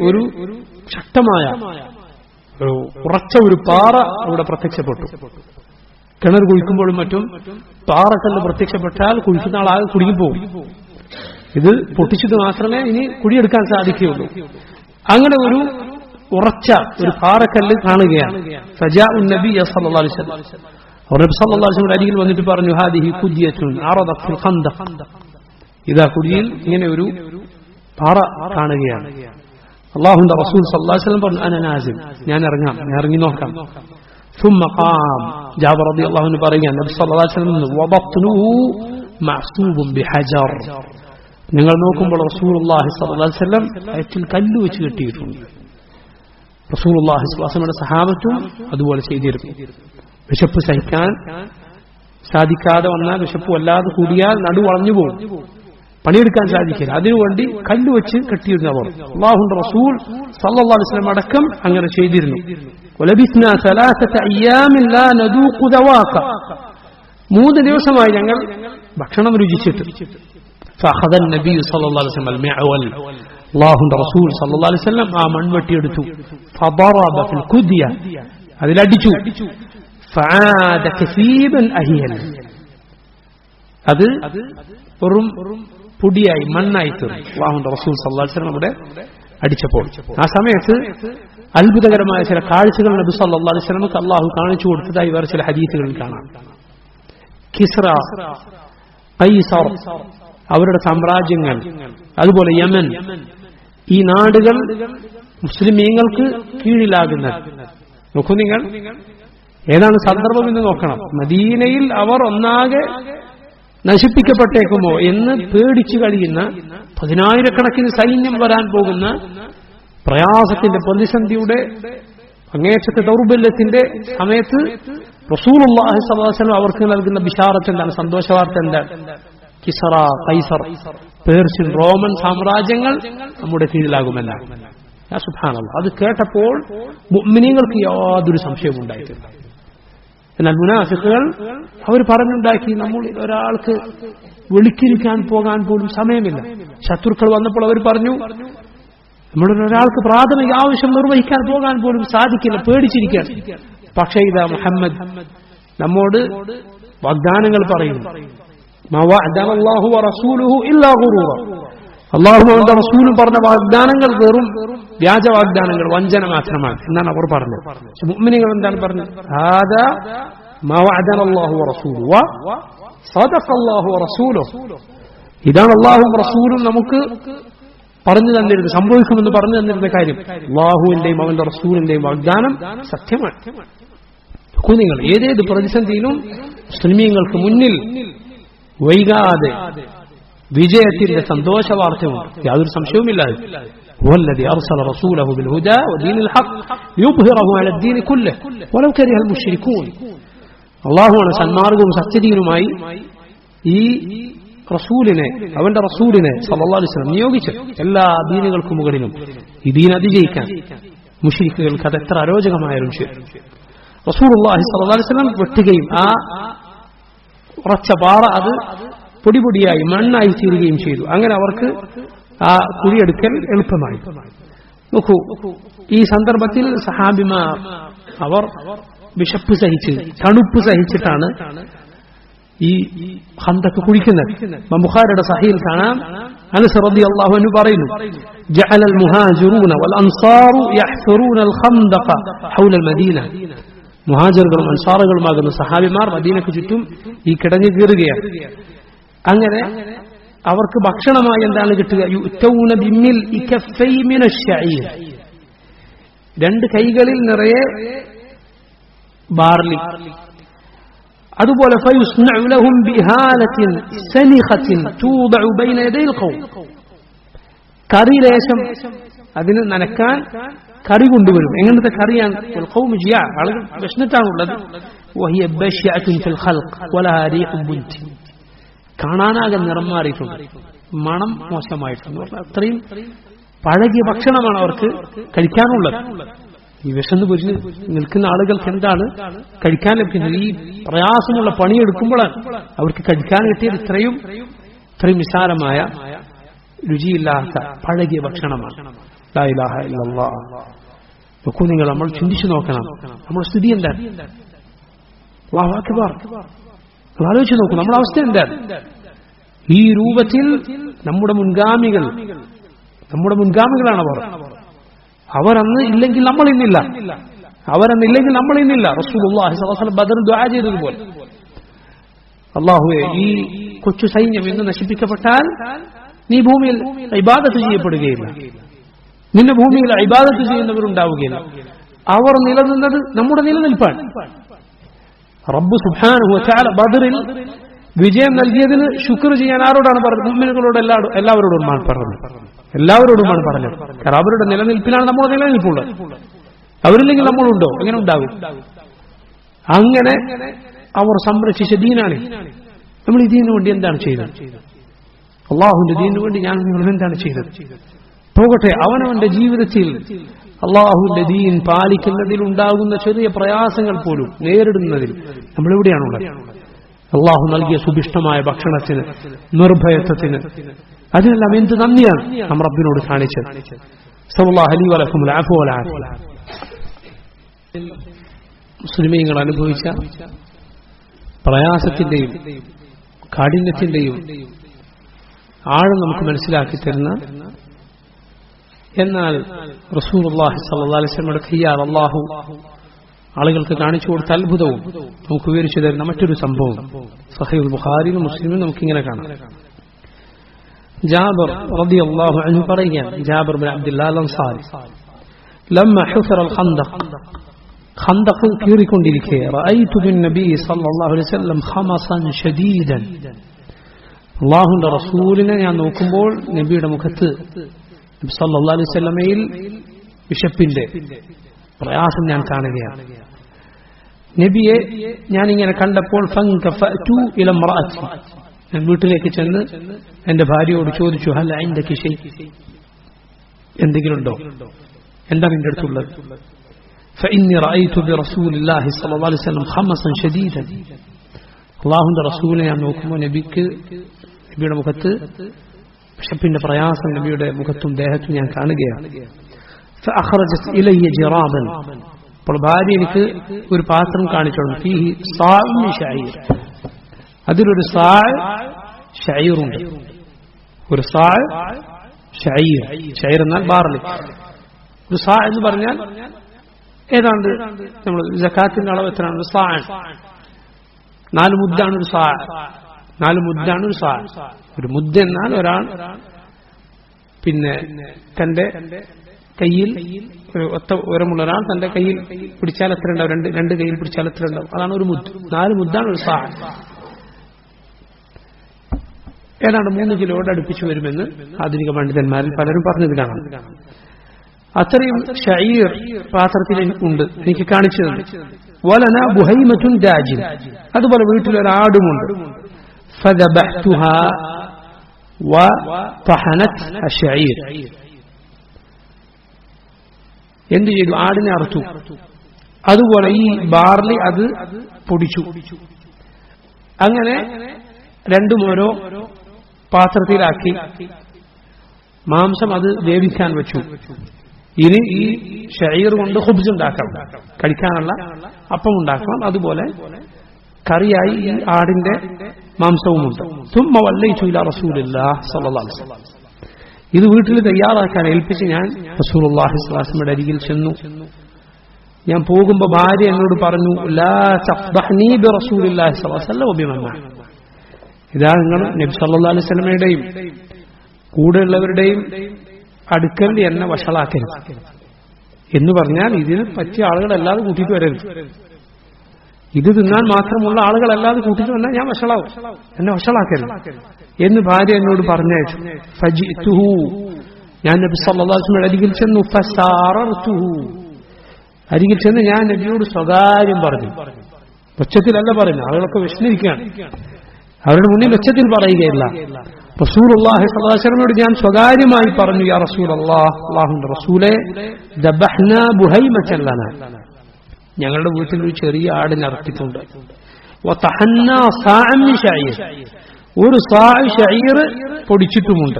ഒരു ശക്തമായ ഉറച്ച ഒരു പാറ അവിടെ പ്രത്യക്ഷപ്പെട്ടു. കിണർ കുഴിക്കുമ്പോഴും മറ്റും പാറക്കല്ല് പ്രത്യക്ഷപ്പെട്ടാൽ കുഴിക്കുന്ന ആളാകെ കുടുങ്ങിപ്പോകും. ഇത് പൊട്ടിച്ചത് മാത്രമേ ഇനി കുഴിയെടുക്കാൻ സാധിക്കുകയുള്ളൂ. അങ്ങനെ ഒരു ഉറച്ച ഒരു പാറക്കല്ല് കാണുകയാണ്. ഫജാഉൻ നബി സല്ലല്ലാഹു അലൈഹി വസല്ലം, നബി സല്ലല്ലാഹു അലൈഹി വസല്ലം അരികിൽ വന്നിട്ട് പറഞ്ഞു, ഹാദിഹി ഖുദ്യത്തുൻ അറദത് ഫിൽ ഖന്ദഖ്. ഇതാ കുഴിയിൽ ഇങ്ങനെ ഒരു പാറ കാണുകയാണ്. അല്ലാഹുവിന്റെ റസൂൽ സല്ലല്ലാഹു അലൈഹി വസല്ലം പറഞ്ഞു, അന നാസിൽ, ഞാൻ ഇറങ്ങി നോക്കാം. ثم قام ജാബിർ റളിയല്ലാഹു അൻഹു പറയുകയാണ്, നബി സല്ലല്ലാഹു അലൈഹി വസല്ലം വബത്നുഹു മഅ്സൂബുൻ ബിഹജർ. നിങ്ങൾ നോക്കുമ്പോൾ റസൂലുള്ളാഹി സ്വല്ലല്ലാഹു അലൈഹി വസല്ലം വയറ്റിൽ കല്ല് വെച്ച് കെട്ടിയിട്ടുണ്ട്. റസൂലുള്ളാഹി സ്വല്ലല്ലാഹു അലൈഹി വസല്ലമയുടെ സഹാബത്തും അതുപോലെ ചെയ്തിരുന്നു. വിശപ്പ് സഹിക്കാൻ സാധിക്കാതെ വന്നാൽ, വിശപ്പ് വല്ലാതെ കൂടിയാൽ നടു വളഞ്ഞു പോകും, പണിയെടുക്കാൻ സാധിക്കില്ല. അതിനുവേണ്ടി കല്ല് വെച്ച് കെട്ടിയിരുന്നവർ അല്ലാഹുവിന്റെ റസൂൽ സല്ലല്ലാഹു അലൈഹി വസല്ലം അടക്കം അങ്ങനെ ചെയ്തിരുന്നു. വലബിസ്നാ സലാസത അയ്യാമിൻ ലാ നദൂഖു ദവാഖ. 3 ദിവസമായി ഞങ്ങൾ ഭക്ഷണം രുചിച്ചിട്ട്. فأخذ النبي صلى الله عليه وسلم المعول അല്ലാഹുവിന്റെ റസൂൽ സല്ലല്ലാഹു അലൈഹി വസല്ലം ആ മൺവെട്ടിയെടുത്തു, ഫദറബ ഫിൽ ഖുദിയ, അതിലടിച്ചു, ഫആദ കസീബൻ അഹിയൻ, അത് വെറും പൊടിയായി മണ്ണായി തീർന്നു. അല്ലാഹുവിന്റെ റസൂൽ സല്ലല്ലാഹു അലൈഹി വസല്ലം അവിടെ അടിച്ചപ്പോൾ ആ സമയത്ത് അത്ഭുതകരമായ ചില കാഴ്ചകൾ നബി സല്ലല്ലാഹു അലൈഹി വസല്ലമക്ക് അല്ലാഹു കാണിച്ചു കൊടുത്തതായി വേറെ ചില ഹദീസുകളിൽ കാണാം. കിസ്റ, കൈസർ, അവരുടെ സാമ്രാജ്യങ്ങൾ, അതുപോലെ യമൻ, ഈ നാടുകൾ മുസ്ലിമീങ്ങൾക്ക് കീഴിലാകുന്ന, നോക്കൂ നിങ്ങൾ, ഏതാണ് സന്ദർഭം എന്ന് നോക്കണം. മദീനയിൽ അവർ ഒന്നാകെ നശിപ്പിക്കപ്പെട്ടേക്കുമോ എന്ന് പേടിച്ചു കഴിയുന്ന, 10,000 സൈന്യം വരാൻ പോകുന്ന പ്രയാസത്തിന്റെ, പ്രതിസന്ധിയുടെ, അങ്ങേയറ്റത്തെ ദൗർബല്യത്തിന്റെ സമയത്ത് റസൂലുള്ളാഹി സ്വല്ലല്ലാഹു അലൈഹി വസല്ലം അവർക്ക് നൽകുന്ന ബിശാറത്ത് എന്താണ്? സന്തോഷവാർത്ത എന്താണ്? കിസ്റ, കൈസർ, പേർഷ്യൻ, റോമൻ സാമ്രാജ്യങ്ങൾ നമ്മുടെ കീഴിലാകുമെന്നാണ്. യാ സുബ്ഹാനല്ലാഹ്, അത് കേട്ടപ്പോൾ മുഅ്മിനീങ്ങൾക്ക് യാതൊരു സംശയവും ഉണ്ടായിട്ടില്ല. എന്നാൽ മുനാഫിഖുകൾ അവർ പറഞ്ഞുണ്ടാക്കി, നമ്മൾ ഒരാൾക്ക് വിളിക്കിരിക്കാൻ പോകാൻ പോലും സമയമില്ല. ശത്രുക്കൾ വന്നപ്പോൾ അവർ പറഞ്ഞു, നമ്മളുടെ ഒരാൾക്ക് പ്രാഥമിക ആവശ്യം നിർവഹിക്കാൻ പോകാൻ പോലും സാധിക്കില്ല, പേടിച്ചിരിക്കാൻ. പക്ഷേ ഇതാ മുഹമ്മദ് നമ്മോട് വാഗ്ദാനങ്ങൾ പറയുന്നു. അല്ലാഹുവും അവന്റെ റസൂലും പറഞ്ഞ വാഗ്ദാനങ്ങൾ വെറും വ്യാജ വാഗ്ദാനങ്ങൾ, വഞ്ചന മാത്രമാണ് എന്നാണ് അവർ പറഞ്ഞത്. മുഅ്മിനീങ്ങൾ എന്താണ് പറഞ്ഞത്? ഹാദാ മാ വഅദനല്ലാഹു വറസൂലുഹു വസദഖല്ലാഹു വറസൂലുഹു, ഇതാണ് അല്ലാഹുവും റസൂലും നമുക്ക് പറഞ്ഞു തന്നിരുന്നത്, സംഭവിക്കുമെന്ന് പറഞ്ഞു തന്നിരുന്ന കാര്യം. അല്ലാഹുവിന്റെയും അവന്റെ റസൂലിന്റെയും വാഗ്ദാനം സത്യമാണ്. നിങ്ങൾ ഏതേത് പ്രതിസന്ധിയിലും മുസ്ലിമീങ്ങൾക്ക് മുന്നിൽ വൈകാതെ വിജയത്തിന്റെ സന്തോഷ വാർത്തയുണ്ട്, യാതൊരു സംശയവുമില്ലാതെ. والذي أرسل رسوله بالهدى ودين الحق ليظهره على الدين كله ولو كره المشركون. അല്ലാഹുവാണ് സന്മാർഗവും സത്യദീനുമായി ഈ റസൂലിനെ, അവന്റെ റസൂലിനെ സല്ലല്ലാഹു അലൈഹി വസല്ലം നിയോഗിച്ചത് എല്ലാ ദീനുകൾക്കും മുകളിലും ഈ ദീൻ അതിജയിക്കാൻ. മുശ്രിക്കുകൾക്ക് അത് എത്ര അരോചകമായാലും ശരി, റസൂലുള്ളാഹി സ്വല്ലല്ലാഹു അലൈഹി വസല്ലം വെട്ടുകയും ആ ഉറച്ച പാറ അത് പൊടിപൊടിയായി മണ്ണായി തീരുകയും ചെയ്തു. അങ്ങനെ അവർക്ക് ആ കുഴിയെടുക്കൽ എളുപ്പമായി. നോക്കൂ, ഈ സന്ദർഭത്തിൽ സഹാബിമാർ അവർ വിശപ്പ് സഹിച്ച്, തണുപ്പ് സഹിച്ചിട്ടാണ് ഈ ഖന്തക്ക് കുഴിക്കുന്നത്. ബുഖാരിയുടെ സഹീൽ കാണാം, അനസ് റളിയല്ലാഹു അൻഹു പറയുന്നു, ജഅലൽ മുഹാജിറൂന വൽ അൻസാറു യഹ്ഫറൂന അൽ ഖന്തഖ ഹൗല അൽ മദീന. മുഹാജിറുകളും അൻസാറുകളുമാകുന്ന സഹാബിമാർ മദീനക്ക് ചുറ്റും ഈ കിടങ്ങ് കീറുകയാണ്. അങ്ങനെ അവർക്ക് ഭക്ഷണമായി എന്താണ് കിട്ടുക? യുതൗന ബിമിൽഇ കഫൈ മിനശ് ശഈർ, 2 കൈകളിൽ നിറയെ ബാർലി. അതുപോലെ ഫയുസ്നഉ ലഹും ബിഹാലത്തിൻ സനിഖത്തിൻ തൂദഉ ബൈന യദൈൽ ഖൗം, കറിലേശം അതിന് നനക്കാൻ കറി കൊണ്ടുവരും. എങ്ങനത്തെ കറിയാണ്? ഖൗം ജിയാ, ആളുകൾ വിശന്നിട്ടാണുള്ളത്. വഹിയ ബശഅത്തുൻ ഫിൽ ഖൽഖ് വലഹാ റീഹുൻ ബുൻതി, കാണാനാകെ നിറം മാറിയിട്ടുണ്ട്, മണം മോശമായിട്ടുണ്ട്. അത്രയും പഴകിയ ഭക്ഷണമാണ് അവർക്ക് കഴിക്കാനുള്ളത്. ഈ വിശന്ന് പൊരിഞ്ഞ് നിൽക്കുന്ന ആളുകൾക്ക് എന്താണ് കഴിക്കാൻ ലഭിക്കുന്നത്? ഈ പ്രയാസമുള്ള പണിയെടുക്കുമ്പോഴാണ് അവർക്ക് കഴിക്കാൻ കിട്ടിയത് ഇത്രയും നിസ്സാരമായ, രുചിയില്ലാത്ത പഴകിയ ഭക്ഷണമാണ്. ലാ ഇലാഹ ഇല്ലല്ലാഹ്. നോക്കൂ നിങ്ങൾ, നമ്മൾ ചിന്തിച്ചു നോക്കണം നമ്മുടെ സ്ഥിതി എന്താണ്. അല്ലാഹു അക്ബർ. ആലോചിച്ച് നോക്കൂ നമ്മുടെ അവസ്ഥ എന്താണ്. ഈ രൂപത്തിൽ നമ്മുടെ മുൻഗാമികളാണ് അവരന്ന് ഇല്ലെങ്കിൽ നമ്മൾ ഇന്നില്ല, അവരന്നില്ലെങ്കിൽ നമ്മൾ ഇന്നില്ല. റസൂലുള്ളാഹി സ്വല്ലല്ലാഹു അലൈഹി വസല്ലം ബദർ ദുആ ചെയ്തതുപോലെ, അല്ലാഹുവേ ഈ കൊച്ചു സൈന്യം ഇന്ന് നശിപ്പിക്കപ്പെട്ടാൽ നീ ഭൂമിയിൽ ഇബാദത്ത് ചെയ്യപ്പെടുകയില്ല, നിന്റെ ഭൂമിയിൽ ഇബാദത്ത് ചെയ്യുന്നവരുണ്ടാവുകയില്ല. അവർ നിലനിന്നത് നമ്മുടെ നിലനിൽപ്പാണ്. റബ്ബ് സുബ്ഹാനഹു വ തആല ബദറിൽ വിജയം നൽകിയതിന് ശുക്ർ ചെയ്യാൻ ആരോടാണ് പറഞ്ഞത്? മുഅ്മിനുകളോട്, എല്ലാവരോടുമാണ് പറഞ്ഞത്. കാരണം അവരുടെ നിലനിൽപ്പിലാണ് നമ്മുടെ നിലനിൽപ്പുള്ളത്. അവരില്ലെങ്കിൽ നമ്മളുണ്ടോ? എങ്ങനെ ഉണ്ടാകും? അങ്ങനെ അവർ സംരക്ഷിച്ച ദീനാണ്. നമ്മൾ ഈ ദീനു വേണ്ടി എന്താണ് ചെയ്തത്? അള്ളാഹുവിന്റെ ദീനു വേണ്ടി നിങ്ങൾ എന്താണ് ചെയ്തത്? പോകട്ടെ, അവനവന്റെ ജീവിതത്തിൽ അള്ളാഹുവിന്റെ ദീൻ പാലിക്കുന്നതിൽ ഉണ്ടാകുന്ന ചെറിയ പ്രയാസങ്ങൾ പോലും നേരിടുന്നതിൽ നമ്മൾ എവിടെയാണുള്ളത്? അള്ളാഹു നൽകിയ സുഭിഷ്ടമായ ഭക്ഷണത്തിന്, നിർഭയത്വത്തിന്, അതിനെല്ലാം എന്ത് നന്ദിയാണ് നാം റബ്ബിനോട് കാണിച്ചത്. സല്ലല്ലാഹു അലൈഹി വസല്ലം അഫ്വ വൽ ആഫിയ. മുസ്ലിമീങ്ങൾ അനുഭവിച്ച പ്രയാസത്തിന്റെയും കാഠിന്യത്തിന്റെയും ആഴം നമുക്ക് മനസ്സിലാക്കി തരുന്ന, എന്നാൽ റസൂലുള്ളാഹി സ്വല്ലല്ലാഹു അലൈഹി വസല്ലമയുടെ ഖിയാർ അല്ലാഹു ആളുകൾക്ക് കാണിച്ചു കൊടുത്ത അത്ഭുതവും നമുക്ക് വിവരിച്ചു തരുന്ന മറ്റൊരു സംഭവം സഹീഹുൽ ബുഖാരിയിലും മുസ്ലിമിലും നമുക്കിങ്ങനെ കാണാം. ജാബിർ റളിയല്ലാഹു അൻഹു പറയുകയാണ്, ജാബിർ ബിൻ അബ്ദുല്ലാഹ് അൻസാരി, ലമ്മ ഹുഫറ അൽ ഖന്ദഖ്, ഖന്ദഖ് കീറിക്കൊണ്ടിരിക്കെ, റഅയ്തു ബിൻ നബി സല്ലല്ലാഹു അലൈഹി വസല്ലം ഖമസൻ ശദീദൻ, അല്ലാഹുവിന്റെ റസൂലിനെ ഞാൻ നോക്കുമ്പോൾ നബിയുടെ മുഖത്ത് നബി സല്ലല്ലാഹു അലൈഹി വസല്ലമയിൽ വിശപ്പിന്റെ പ്രയാസം ഞാൻ കാണുകയാണ്. നബിയെ ഞാനിങ്ങനെ കണ്ടപ്പോൾ ഫൻകഫഅതു ഇല ഇംറഅതി, ഞാൻ വീട്ടിലേക്ക് ചെന്ന് എന്റെ ഭാര്യയോട് ചോദിച്ചു, ഹൽ ഇൻദകി ശൈ, എന്തെങ്കിലും ഉണ്ടോ, എന്താണ് നിന്റെ അടുത്തുള്ളത്? ഫഇന്നി റഅയ്തു ബിറസൂലില്ലാഹി സ്വല്ലല്ലാഹു അലൈഹി വസല്ലം ഖമസൻ ശദീദൻ, അല്ലാഹുവിന്റെ റസൂലിനെ ഞാൻ നോക്കുമ്പോൾ നബിയുടെ മുഖത്ത് വിശപ്പിന്റെ പ്രയാസം നബിയുടെ മുഖത്തും ദേഹത്തും ഞാൻ കാണുകയാണ്. فأخرجت إلي جرابا, അപ്പോൾ ഭാര്യ എനിക്ക് ഒരു പാത്രം കാണിച്ചു, ഫീഹി സാഉ മിൻ ശഈർ, അതിലൊരു സാഅ് ശഈറുണ്ട്, ഒരു സാഅ് ശഈർ, ശഈർ എന്നാൽ ബാർലി. ഒരു സാഅ് എന്ന് പറഞ്ഞാൽ ഏതാണ്ട് നമ്മൾ സകാത്തിന്റെ അളവ് എത്രയാണ്? സാഅ്, 4 മുദ്ദാണ് ഒരു സാഅ്, 4 മുദ്ദാണ് ഒരു സാഅ്. ഒരു മുദ്ദ എന്നാൽ ഒരാൾ പിന്നെ തന്റെ കയ്യിൽ ഒത്ത ഉയരമുള്ള ഒരാൾ തന്റെ കയ്യിൽ പിടിച്ചാൽ എത്ര ഉണ്ടാവും? രണ്ട് കയ്യിൽ പിടിച്ചാൽ എത്ര ഉണ്ടാവും? അതാണ് ഒരു മുദ്ദ്. 4 മുദ്ദാണ് ഒരു സാഅ്. ഏതാണ്ട് 3 കിലോയോട് അടുപ്പിച്ചു വരുമെന്ന് ആധുനിക പണ്ഡിതന്മാരിൽ പലരും പറഞ്ഞത് കാണാം. അത്രയും ശഈർ പാത്രത്തിൽ ഉണ്ട്, എനിക്ക് കാണിച്ചു തന്നു. വലന ബുഹൈമത്തുൻ ദാജിൻ, അതുപോലെ വീട്ടിലൊരാടുമുണ്ട്. ഫദബഹ്തുഹാ വതഹനത് അശ്ശഈർ, എന്ത് ചെയ്തു? ആടിനെ അറുത്തു. അതുപോലെ ഈ ബാർലി അത് പൊടിച്ചു. അങ്ങനെ രണ്ടും ഓരോ പാത്രത്തിലാക്കി മാംസം അത് വേവിക്കാൻ വെച്ചു. ഇനി ഈ ശഈർ കൊണ്ട് ഖുബ്സ് ഉണ്ടാക്കണം, കഴിക്കാനുള്ള അപ്പം ഉണ്ടാക്കണം. അതുപോലെ കറിയായി ഈ ആടിന്റെ മാംസവുമുണ്ട്. ثم وليت الى رسول الله صلى الله عليه وسلم, ഇത് വീട്ടിൽ തയ്യാറാക്കാൻ ഏൽപ്പിച്ച് ഞാൻ റസൂലുള്ളാഹി സ്വല്ലല്ലാഹു അലൈഹി വസല്ലമയുടെ അരികിൽ ചെന്നു. ഞാൻ പോകുമ്പോൾ ഭാര്യ എന്നോട് പറഞ്ഞു, ലാ തഫ്ദഹ്നി ബിറസൂലില്ലാഹി സ്വല്ലല്ലാഹു അലൈഹി വസല്ലം വബിമൻ, ഇതാ നിങ്ങൾ നബി സല്ലല്ലാഹു അലൈഹി വസല്ലമയുടെയും കൂടെയുള്ളവരുടെയും അടുക്കൽ എന്നെ വഷളാക്കരുത് എന്ന് പറഞ്ഞാൽ ഇതിന് പറ്റിയ ആളുകളല്ലാതെ കൂട്ടിയിട്ട് വരരുത്, ഇത് തിന്നാൻ മാത്രമുള്ള ആളുകളല്ലാതെ കൂട്ടിയിട്ട് വന്നാൽ ഞാൻ വഷളാവും, എന്നെ വഷളാക്കരുത് എന്ന് ഭാര്യ എന്നോട് പറഞ്ഞയച്ചു. ഫജിഅ്തുഹു, ഞാൻ നബി സല്ലല്ലാഹു അലൈഹി വസല്ലം അരികിൽ ചെന്നു. ഫസാറർതുഹു, അരികിൽ ചെന്ന് ഞാൻ നബിയോട് സ്വകാര്യം പറഞ്ഞു. ഒച്ചത്തിലല്ല പറയുന്നത്, ആളുകളൊക്കെ വിഷമിരിക്കുകയാണ്, അവരുടെ മുന്നിൽ ഒച്ചത്തിൽ പറയുകയില്ല. റസൂലുള്ളാഹി സ്വല്ലല്ലാഹു അലൈഹി വസല്ലമയോട് ഞാൻ സ്വകാര്യമായി പറഞ്ഞു, യാ റസൂലല്ലാഹ്, അല്ലാഹുവിന്റെ റസൂലേ, ദബഹ്നാ ബുഹൈമതൻ ലനാ, ഞങ്ങളുടെ വീട്ടിൽ ഒരു ചെറിയ ആടിനെ അറുത്തിട്ടുണ്ട്. വതഹന്നാ സാഅൻ മിൻ ശഈർ, ഒരു സാഅ് ശഈർ പൊടിച്ചിട്ടുമുണ്ട്.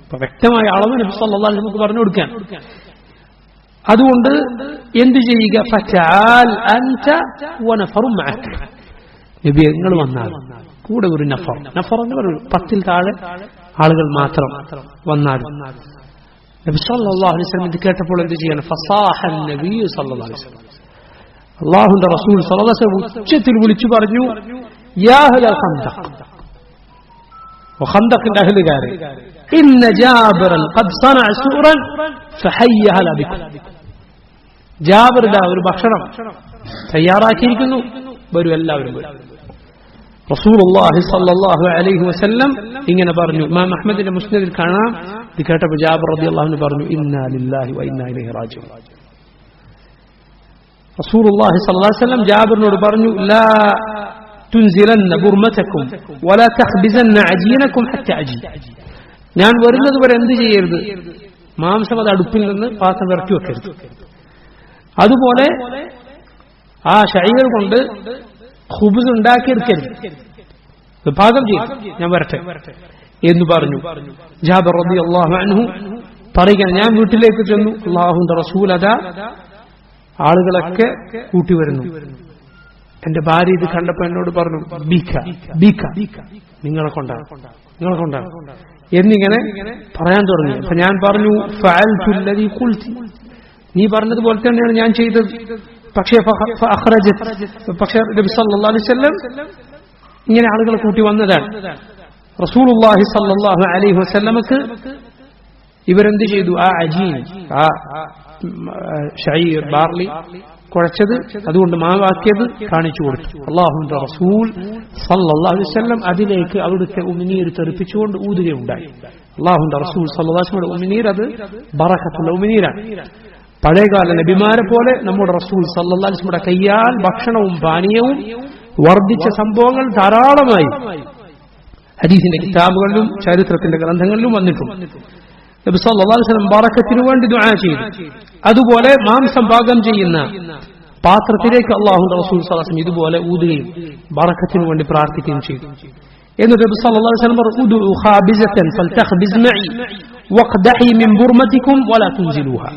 അപ്പൊ വ്യക്തമായ അളവ് നബി സല്ലല്ലാഹു അലൈഹി വസല്ലം പറഞ്ഞു കൊടുക്കാൻ. അതുകൊണ്ട് എന്ത് ചെയ്യുക? ഫതആൽ അൻത വനഫറും മഅക, നബി നിങ്ങൾ വന്നാൽ കൂടെ ഒരു നഫർ എന്ന് പറയും, 10 താഴെ ആളുകൾ മാത്രം വന്നാൽ. നബി സല്ലല്ലാഹു അലൈഹി വസല്ലം ഇത് കേട്ടപ്പോൾ എന്ത് ചെയ്യണം? ഫസാഹൻ നബി സല്ലല്ലാഹു അലൈഹി വസല്ലം, അല്ലാഹുവിന്റെ റസൂൽ സല്ലല്ലാഹു അലൈഹി വസല്ലം ഉച്ചത്തിൽ വിളിച്ചു പറഞ്ഞു, യാ അഹ്ലൽ ഖന്ദഖ്, ഖന്ദഖിന്റെ അഹ്ലുകാരെ, ഇന്ന ജാബിറൻ ഖദ് സനഅ സൂറൻ ഫഹയ്യ ഹല ബിക്കും, ജാബിർ ഒരു ഭക്ഷണം തയ്യാറാക്കിയിരിക്കുന്നു, വരൂ എല്ലാവരും വരും. റസൂലുള്ളാഹി സ്വല്ലല്ലാഹു അലൈഹി വസല്ലം ഇങ്ങനെ പറഞ്ഞു. ഇമാം അഹ്മദിന്റെ മുസ്നദിൽ കാണാം, ഇത് കേട്ടപ്പോൾ ജാബിർ റളിയല്ലാഹു അൻഹു പറഞ്ഞു, ഇന്നാ ലില്ലാഹി വ ഇന്നാ ഇലൈഹി റാജിഊൻ. റസൂലുള്ളാഹി സ്വല്ലല്ലാഹു അലൈഹി വസല്ലം ജാബിറിനോട് പറഞ്ഞു, ലാ തുൻസിലന്ന ബുർമതകും വലാ തഖ്ബിസന്ന അജീനകും ഹത്താ അജി, ഞാൻ വരുന്നത് വരെ എന്ത് ചെയ്യരുത്? മാംസം അത് അടുപ്പിൽ നിന്ന് പാത്രം ഇറക്കി വെക്കരുത്. അതുപോലെ ആ ശഈർ കൊണ്ട് ഖുബ്സ് ഉണ്ടാക്കിയെടുക്കരുത്. പാകം ചെയ്യും, ഞാൻ വരട്ടെ എന്ന് പറഞ്ഞു. ജാബിർ റളിയല്ലാഹു അൻഹു പറയുകയാണ്, ഞാൻ വീട്ടിലേക്ക് ചെന്നു, അല്ലാഹുവിന്റെ റസൂൽ അതാ ആളുകളൊക്കെ കൂട്ടി വരുന്നു. എന്റെ ഭാര്യ ഇത് കണ്ടപ്പോ എന്നോട് പറഞ്ഞു, ബീക്ക ബീക്ക, നിങ്ങളെ കൊണ്ടാണ് എന്നിങ്ങനെ പറയാൻ തുടങ്ങി. അപ്പൊ ഞാൻ പറഞ്ഞു, ഫഅൽതു അല്ലദീ ഖുൽതി, നീ പറഞ്ഞതുപോലെ തന്നെയാണ് ഞാൻ ചെയ്തത്. പക്ഷേ നബി സല്ലല്ലാഹു അലൈഹി വസല്ലം ഇങ്ങനെ ആളുകളെ കൂട്ടി വന്നതാണ്. റസൂലുള്ളാഹി സല്ലല്ലാഹു അലൈഹി വസല്ലമക്ക് ഇവരെന്ത് ചെയ്തു, ആ അജീൻ, ആ ഷഈർ ബാർലി കുഴച്ചത്, അതുകൊണ്ട് മാവാക്കിയത് കാണിച്ചു കൊടുത്തു. അല്ലാഹുവിന്റെ റസൂൽ സല്ലല്ലാഹു അലൈഹി വസല്ലം അതിലേക്ക് അവിടുത്തെ ഉമിനീർ തെറിപ്പിച്ചുകൊണ്ട് ഊതുകയുണ്ടായി. അല്ലാഹുവിന്റെ റസൂൽ സല്ലല്ലാഹു അലൈഹി വസല്ലം ഉമിനീർ അത് ബറക്കത്തുള്ള ഉമിനീരാണ്. പഴയകാല നബിമാരെ പോലെ നമ്മുടെ റസൂൽ സല്ലല്ലാഹു അലൈഹി വസല്ലം കയ്യാൽ ഭക്ഷണവും പാനീയവും വർദ്ധിച്ച സംഭവങ്ങൾ ധാരാളമായി ഹദീസിന്റെ കിതാബുകളിലും ചരിത്രത്തിന്റെ ഗ്രന്ഥങ്ങളിലും വന്നിട്ടുണ്ട്. നബി സല്ലല്ലാഹു അലൈഹി വസല്ലം ബറക്കത്തിനു വേണ്ടി ദുആ ചെയ്തു. അതുപോലെ മാംസം പാകം ചെയ്യുന്ന പാത്രത്തിലേക്ക് അല്ലാഹുവിന്റെ റസൂൽ സല്ലല്ലാഹു അലൈഹി വസല്ലം ഇതുപോലെ ഊതുകയും ബറക്കത്തിനു വേണ്ടി പ്രാർത്ഥിക്കുകയും ചെയ്തു. എന്നിട്ട് നബി സല്ലല്ലാഹു അലൈഹി വസല്ലം പറഞ്ഞു, ഉദു ഖാബിസതൻ ഫൽതഖ്ബിസ് മഇ വഖ്ദഹി മിൻ ബുർമതികും വലാ തുൻസിലുഹാ.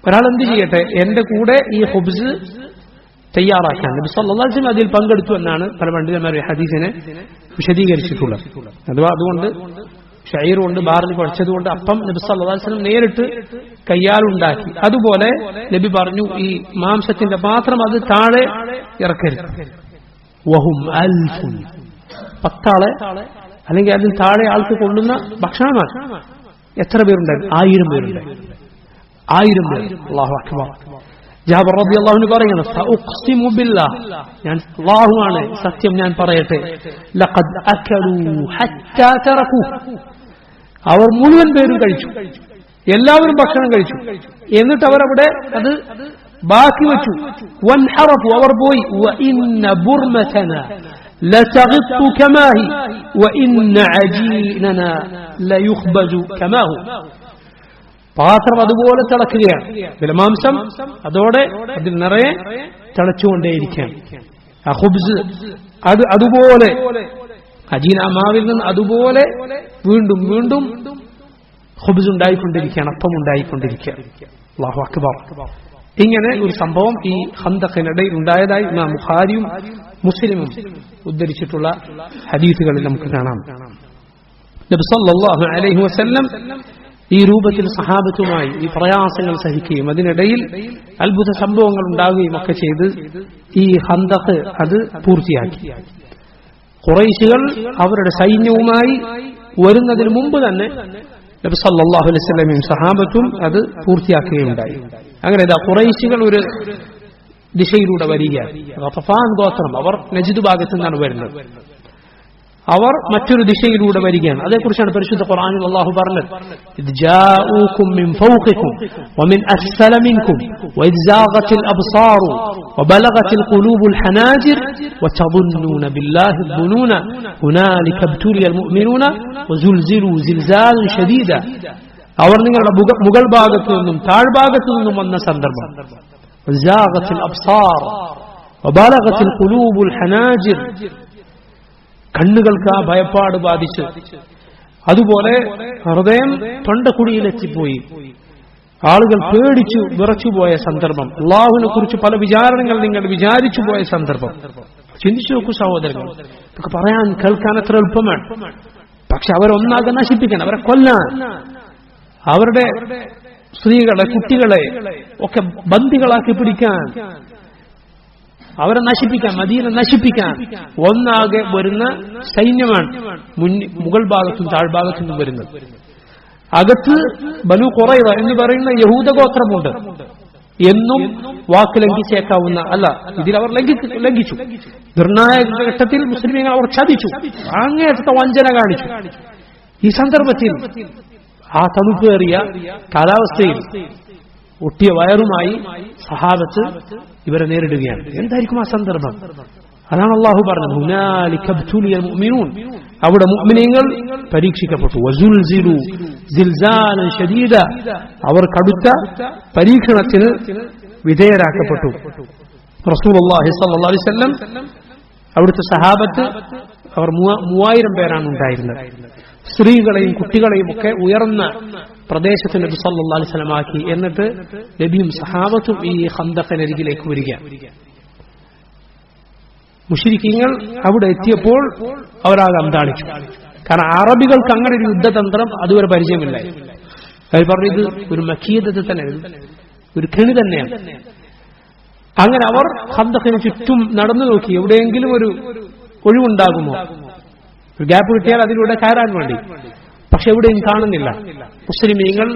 ഒരാൾ എന്ത് ചെയ്യട്ടെ, എന്റെ കൂടെ ഈ ഖുബ്സ് തയ്യാറാക്കാൻ. നബി സല്ലല്ലാഹു അലൈഹി വസല്ലം അതിൽ പങ്കെടുത്തു എന്നാണ് പല പണ്ഡിതന്മാരും ഹദീസിനെ വിശദീകരിച്ചിട്ടുള്ളത്. അഥവാ അതുകൊണ്ട് ഷഈർ കൊണ്ട് ബാർലി കുഴച്ചതുകൊണ്ട് അപ്പം നബി സല്ലല്ലാഹു അലൈഹി വസല്ലം നേരിട്ട് കയ്യാലുണ്ടാക്കി. അതുപോലെ നബി പറഞ്ഞു, ഈ മാംസത്തിന്റെ പാത്രം അത് താഴെ ഇറക്കരുത്. വഹും അൽഫുൻ, 10 ആളെ അല്ലെങ്കിൽ അതിൽ താഴെ ആൾക്ക് കൊള്ളുന്ന ഭക്ഷണമാണ്. എത്ര പേരുണ്ടായിരുന്നു? 1000 പേരുണ്ടായി. 1000 പേർ. അല്ലാഹു അക്ബർ. ജാബിർ റളിയല്ലാഹു അൻഹു പറയുന്നു, ഫഉഖ്സിമു ബില്ലാഹ്, ഞാൻ അല്ലാഹുവാണ് സത്യം ഞാൻ പറയട്ടെ, ലഖദ് അകലു ഹത്താ തറകു, അവർ മുഴുവൻ പേരും കഴിച്ചു, എല്ലാവരും ഭക്ഷണം കഴിച്ചു. എന്നിട്ട് അവരവിടെ അത് ബാക്കി വെച്ചു. വൻഹറഫു, അവർ പോയി. വഇന്ന ബുർമതന ലതഗിത്തു കമാഹി വഇന്ന അജീനന ലയുഖ്ബജു കമാഹു. പാത്രം അതുപോലെ തിളക്കുകയാണ്, വിലമാംസം അതോടെ അതിൽ നിറയെ തിളച്ചുകൊണ്ടേയിരിക്കുകയാണ്. ആ ഖുബ്സ് അത് അതുപോലെ അജീന മാവിൽ നിന്ന് അതുപോലെ വീണ്ടും വീണ്ടും ഖുബ്സ് ഉണ്ടായിക്കൊണ്ടിരിക്കുകയാണ്, അപ്പം ഉണ്ടായിക്കൊണ്ടിരിക്കുകയാണ്. അല്ലാഹു അക്ബർ. ഇങ്ങനെ ഒരു സംഭവം ഈ ഖന്തഖിനിടയിൽ ഉണ്ടായതായി ഇമാം ബുഖാരിയും മുസ്ലിമും ഉദ്ധരിച്ചിട്ടുള്ള ഹദീസുകളിൽ നമുക്ക് കാണാം. നബി സല്ലല്ലാഹു അലൈഹി വസല്ലം ഈ രൂപത്തിൽ സഹാബത്തുമായി ഈ പ്രയാസങ്ങൾ സഹിക്കുകയും അതിനിടയിൽ അത്ഭുത സംഭവങ്ങൾ ഉണ്ടാവുകയും ഒക്കെ ചെയ്ത് ഈ ഖന്തഖ് അത് പൂർത്തിയാക്കി. ഖുറൈശികൾ അവരുടെ സൈന്യവുമായി വരുന്നതിന് മുമ്പ് തന്നെ നബി സല്ലല്ലാഹു അലൈഹി വസല്ലമയും സഹാബത്തും അത് പൂർത്തിയാക്കുകയുണ്ടായി. അങ്ങനെ ഇതാ ഖുറൈശികൾ ഒരു ദിശയിലൂടെ വരികയാണ്. ഗഫഫാൻ ഗോത്രം, അവർ നജ്ദ് ഭാഗത്തു നിന്നാണ് വരുന്നത്. അവർ മറ്റൊരു ദിശയിലൂടെ വരികയാണ്. അതേക്കുറിച്ചാണ് പരിശുദ്ധ ഖുർആനിൽ അല്ലാഹു പറഞ്ഞത്, ഇദ് ജാഊകും മിൻ ഫൗഖികും വമിൻ അസ്ഫല മിൻകും വഇദ് സാഗത്തിൽ അബ്സാറു വബലഗത്തിൽ ഖുലൂബുൽ ഹനാജിർ വതظنون ബില്ലാഹി الظنون ഹുനാലിക ഇബ്തുലിയൽ മുഅ്മിനൂന വസുൽസിലു സിൽസാലൻ ശദീദ. അവർ നിങ്ങളുടെ മുകൾ ഭാഗത്തു നിന്നും താഴ്ഭാഗത്തു നിന്നും വന്ന സന്ദർഭം. വസാഗത്തിൽ അബ്സാർ വബലഗത്തിൽ ഖുലൂബുൽ ഹനാജിർ, കണ്ണുകൾക്ക് ആ ഭയപ്പാട് ബാധിച്ച്, അതുപോലെ ഹൃദയം തൊണ്ടക്കുടിയിലെത്തിപ്പോയി, ആളുകൾ പേടിച്ചു വിറച്ചുപോയ സന്ദർഭം. അല്ലാഹുവിനെ കുറിച്ച് പല വിചാരണകൾ നിങ്ങൾ വിചാരിച്ചു പോയ സന്ദർഭം. ചിന്തിച്ചു നോക്കൂ സഹോദരങ്ങൾ, ഇതൊക്കെ പറയാൻ കേൾക്കാൻ എത്ര എളുപ്പമാണ്. പക്ഷെ അവരൊന്നാകെ നശിപ്പിക്കാൻ, അവരെ കൊല്ലാൻ, അവരുടെ സ്ത്രീകളെ കുട്ടികളെ ഒക്കെ ബന്ദികളാക്കി പിടിക്കാൻ, അവരെ നശിപ്പിക്കാൻ, മദീന നശിപ്പിക്കാൻ ഒന്നാകെ വരുന്ന സൈന്യമാണ് മുകൾ ഭാഗത്തും താഴ്ഭാഗത്തു നിന്നും വരുന്നത്. അകത്ത് ബനു ഖുറൈള എന്ന് പറയുന്ന യഹൂദ ഗോത്രമുണ്ട്. എന്നും വാക്ക് ലംഘിച്ചേക്കാവുന്ന അല്ല, ഇതിൽ അവർ ലംഘിച്ചു. നിർണായക ഘട്ടത്തിൽ മുസ്ലിമീങ്ങൾ അവർ ചതിച്ചു, അങ്ങേയറ്റത്തെ വഞ്ചന കാണിച്ചു. ഈ സന്ദർഭത്തിൽ ആ തണുപ്പേറിയ കാലാവസ്ഥയിൽ ഒട്ടിയ വയറുമായി സഹാബത്ത് ഇവരെ നേരിടുകയാണ്. എന്തായിരിക്കും ആ സന്ദർഭം? അതാണ് അല്ലാഹു പറഞ്ഞത്, ഹുനാലിക ഇബ്തുലിയൽ മുഅ്മിനൂൻ, അവിടെ മുഅ്മിനീങ്ങൾ പരീക്ഷിക്കപ്പെട്ടു. വസുൽസിലു സിൽസാലൻ ശദീദ, അവർ കടുത്ത പരീക്ഷണത്തിന് വിധേയരാക്കപ്പെട്ടു. റസൂലുള്ളാഹി സ്വല്ലല്ലാഹു അലൈഹി വസല്ലം അവിടുത്തെ സഹാബത്ത് അവർ 3000 പേരാണ് ഉണ്ടായിരുന്നത്. സ്ത്രീകളെയും കുട്ടികളെയും ഒക്കെ ഉയർന്ന പ്രദേശത്ത് നബി സല്ലല്ലാഹു അലൈഹി വസല്ലം ആക്കി. എന്നിട്ട് നബിയും സഹാബത്തും ഈ ഖന്ദഖിനരികിലേക്ക് വരികയാണ്. മുശ്രിക്കീങ്ങൾ അവിടെ എത്തിയപ്പോൾ അവരാകെ അന്താളിച്ചു. കാരണം അറബികൾക്ക് അങ്ങനെ ഒരു യുദ്ധതന്ത്രം അതുവരെ പരിചയമില്ല. അവർ പറഞ്ഞു ഇത് ഒരു മക്കീയത്ത് തന്നെ, ഒരു കെണി തന്നെയാണ്. അങ്ങനെ അവർ ഖന്ദഖിന് ചുറ്റും നടന്നു നോക്കി, എവിടെയെങ്കിലും ഒരു ഒഴിവുണ്ടാകുമോ, ഒരു ഗ്യാപ്പ് കിട്ടിയാൽ അതിലൂടെ കയറാൻ വേണ്ടി. പക്ഷെ എവിടെയും കാണുന്നില്ല. മുസ്ലിമീങ്ങൾ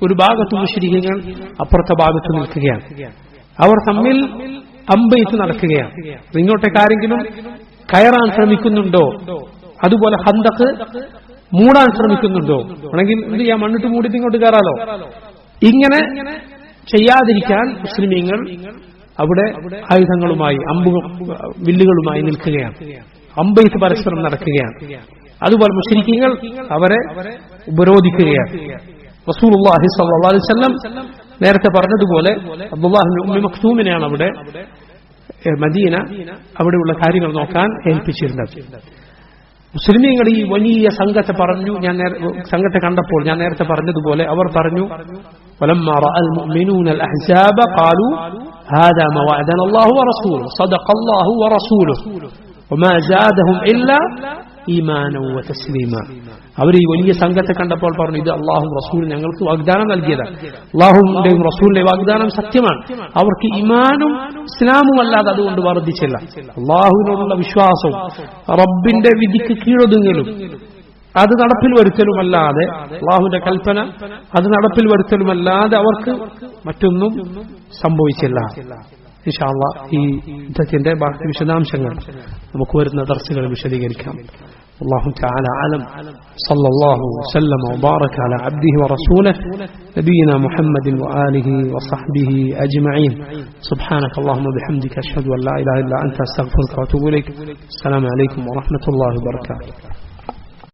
ഒരു ഭാഗത്ത്, മുശ്രിക്കീങ്ങൾ അപ്പുറത്തെ ഭാഗത്ത് നിൽക്കുകയാണ്. അവർ തമ്മിൽ അമ്പെയ്ത്ത് നടക്കുകയാണ്. ഇങ്ങോട്ടേക്ക് ആരെങ്കിലും കയറാൻ ശ്രമിക്കുന്നുണ്ടോ, അതുപോലെ ഖന്ദഖ് മൂടാൻ ശ്രമിക്കുന്നുണ്ടോ, ആണെങ്കിൽ എന്ത് ചെയ്യാം, മണ്ണിട്ട് മൂടിയിട്ട് ഇങ്ങോട്ട് കയറാലോ. ഇങ്ങനെ ചെയ്യാതിരിക്കാൻ മുസ്ലിമീങ്ങൾ അവിടെ ആയുധങ്ങളുമായി, വില്ലുകളുമായി നിൽക്കുകയാണ്. അമ്പെയ്ത്ത് പരസ്പരം നടക്കുകയാണ്. അതുപോലെ മുശ്രിക്കീങ്ങൾ അവരെ ഉപരോധിക്കുകയാണ്. റസൂലുള്ളാഹി സ്വല്ലല്ലാഹു അലൈഹി വസല്ലം നേരത്തെ പറഞ്ഞതുപോലെ അബ്ദുല്ലാഹ് ഇബ്നു ഉമ്മി മക്തൂമിനെയാണ് അവിടെ മദീന അവിടെയുള്ള കാര്യങ്ങൾ നോക്കാൻ ഏൽപ്പിച്ചിരുന്നത്. മുസ്ലിമീങ്ങൾ ഈ വലിയ സംഘത്തെ പറഞ്ഞു, സംഘത്തെ കണ്ടപ്പോൾ ഞാൻ നേരത്തെ പറഞ്ഞതുപോലെ അവർ പറഞ്ഞു, വലമ്മാ റഅൽ മുഅ്മിനൂന അൽ അഹ്സാബ ഖാലൂ ഹാദാ മാ വഅദന അല്ലാഹു വറസൂലുഹു സദഖല്ലാഹു വറസൂലുഹു വമാ സാദഹും ഇല്ലാ ഈമാനൻ വതസ്ലീമാ. അവർ ഈ വലിയ സംഘത്തെ കണ്ടപ്പോൾ പറഞ്ഞു, ഇത് അല്ലാഹുവും റസൂലും ഞങ്ങൾക്ക് വാഗ്ദാനം നൽകിയതാണ്. അല്ലാഹുവിന്റെയും റസൂലിന്റെയും വാഗ്ദാനം സത്യമാണ്. അവർക്ക് ഈമാനും ഇസ്ലാമും അല്ലാതെ അതുകൊണ്ട് വർദ്ധിച്ചില്ല. അല്ലാഹുവിനോടുള്ള വിശ്വാസവും റബ്ബിന്റെ വിധിക്ക് കീഴൊതുങ്ങലും അത് നടപ്പിൽ വരുത്തലുമല്ലാതെ, അല്ലാഹുവിന്റെ കൽപ്പന അത് നടപ്പിൽ വരുത്തലുമല്ലാതെ അവർക്ക് മറ്റൊന്നും സംഭവിച്ചില്ല. ഇൻഷാ അല്ലാഹ് ഈ യുദ്ധത്തിന്റെ ബാക്കി വിശദാംശങ്ങൾ നമുക്ക് വരുന്ന ദർസുകളിൽ വിശദീകരിക്കാം. والله تعالى أعلم. صلى الله وسلم وبارك على عبده ورسوله نبينا محمد وآله وصحبه أجمعين. سبحانك اللهم وبحمدك أشهد أن لا إله إلا أنت أستغفرك وأتوب إليك. السلام عليكم ورحمة الله وبركاته.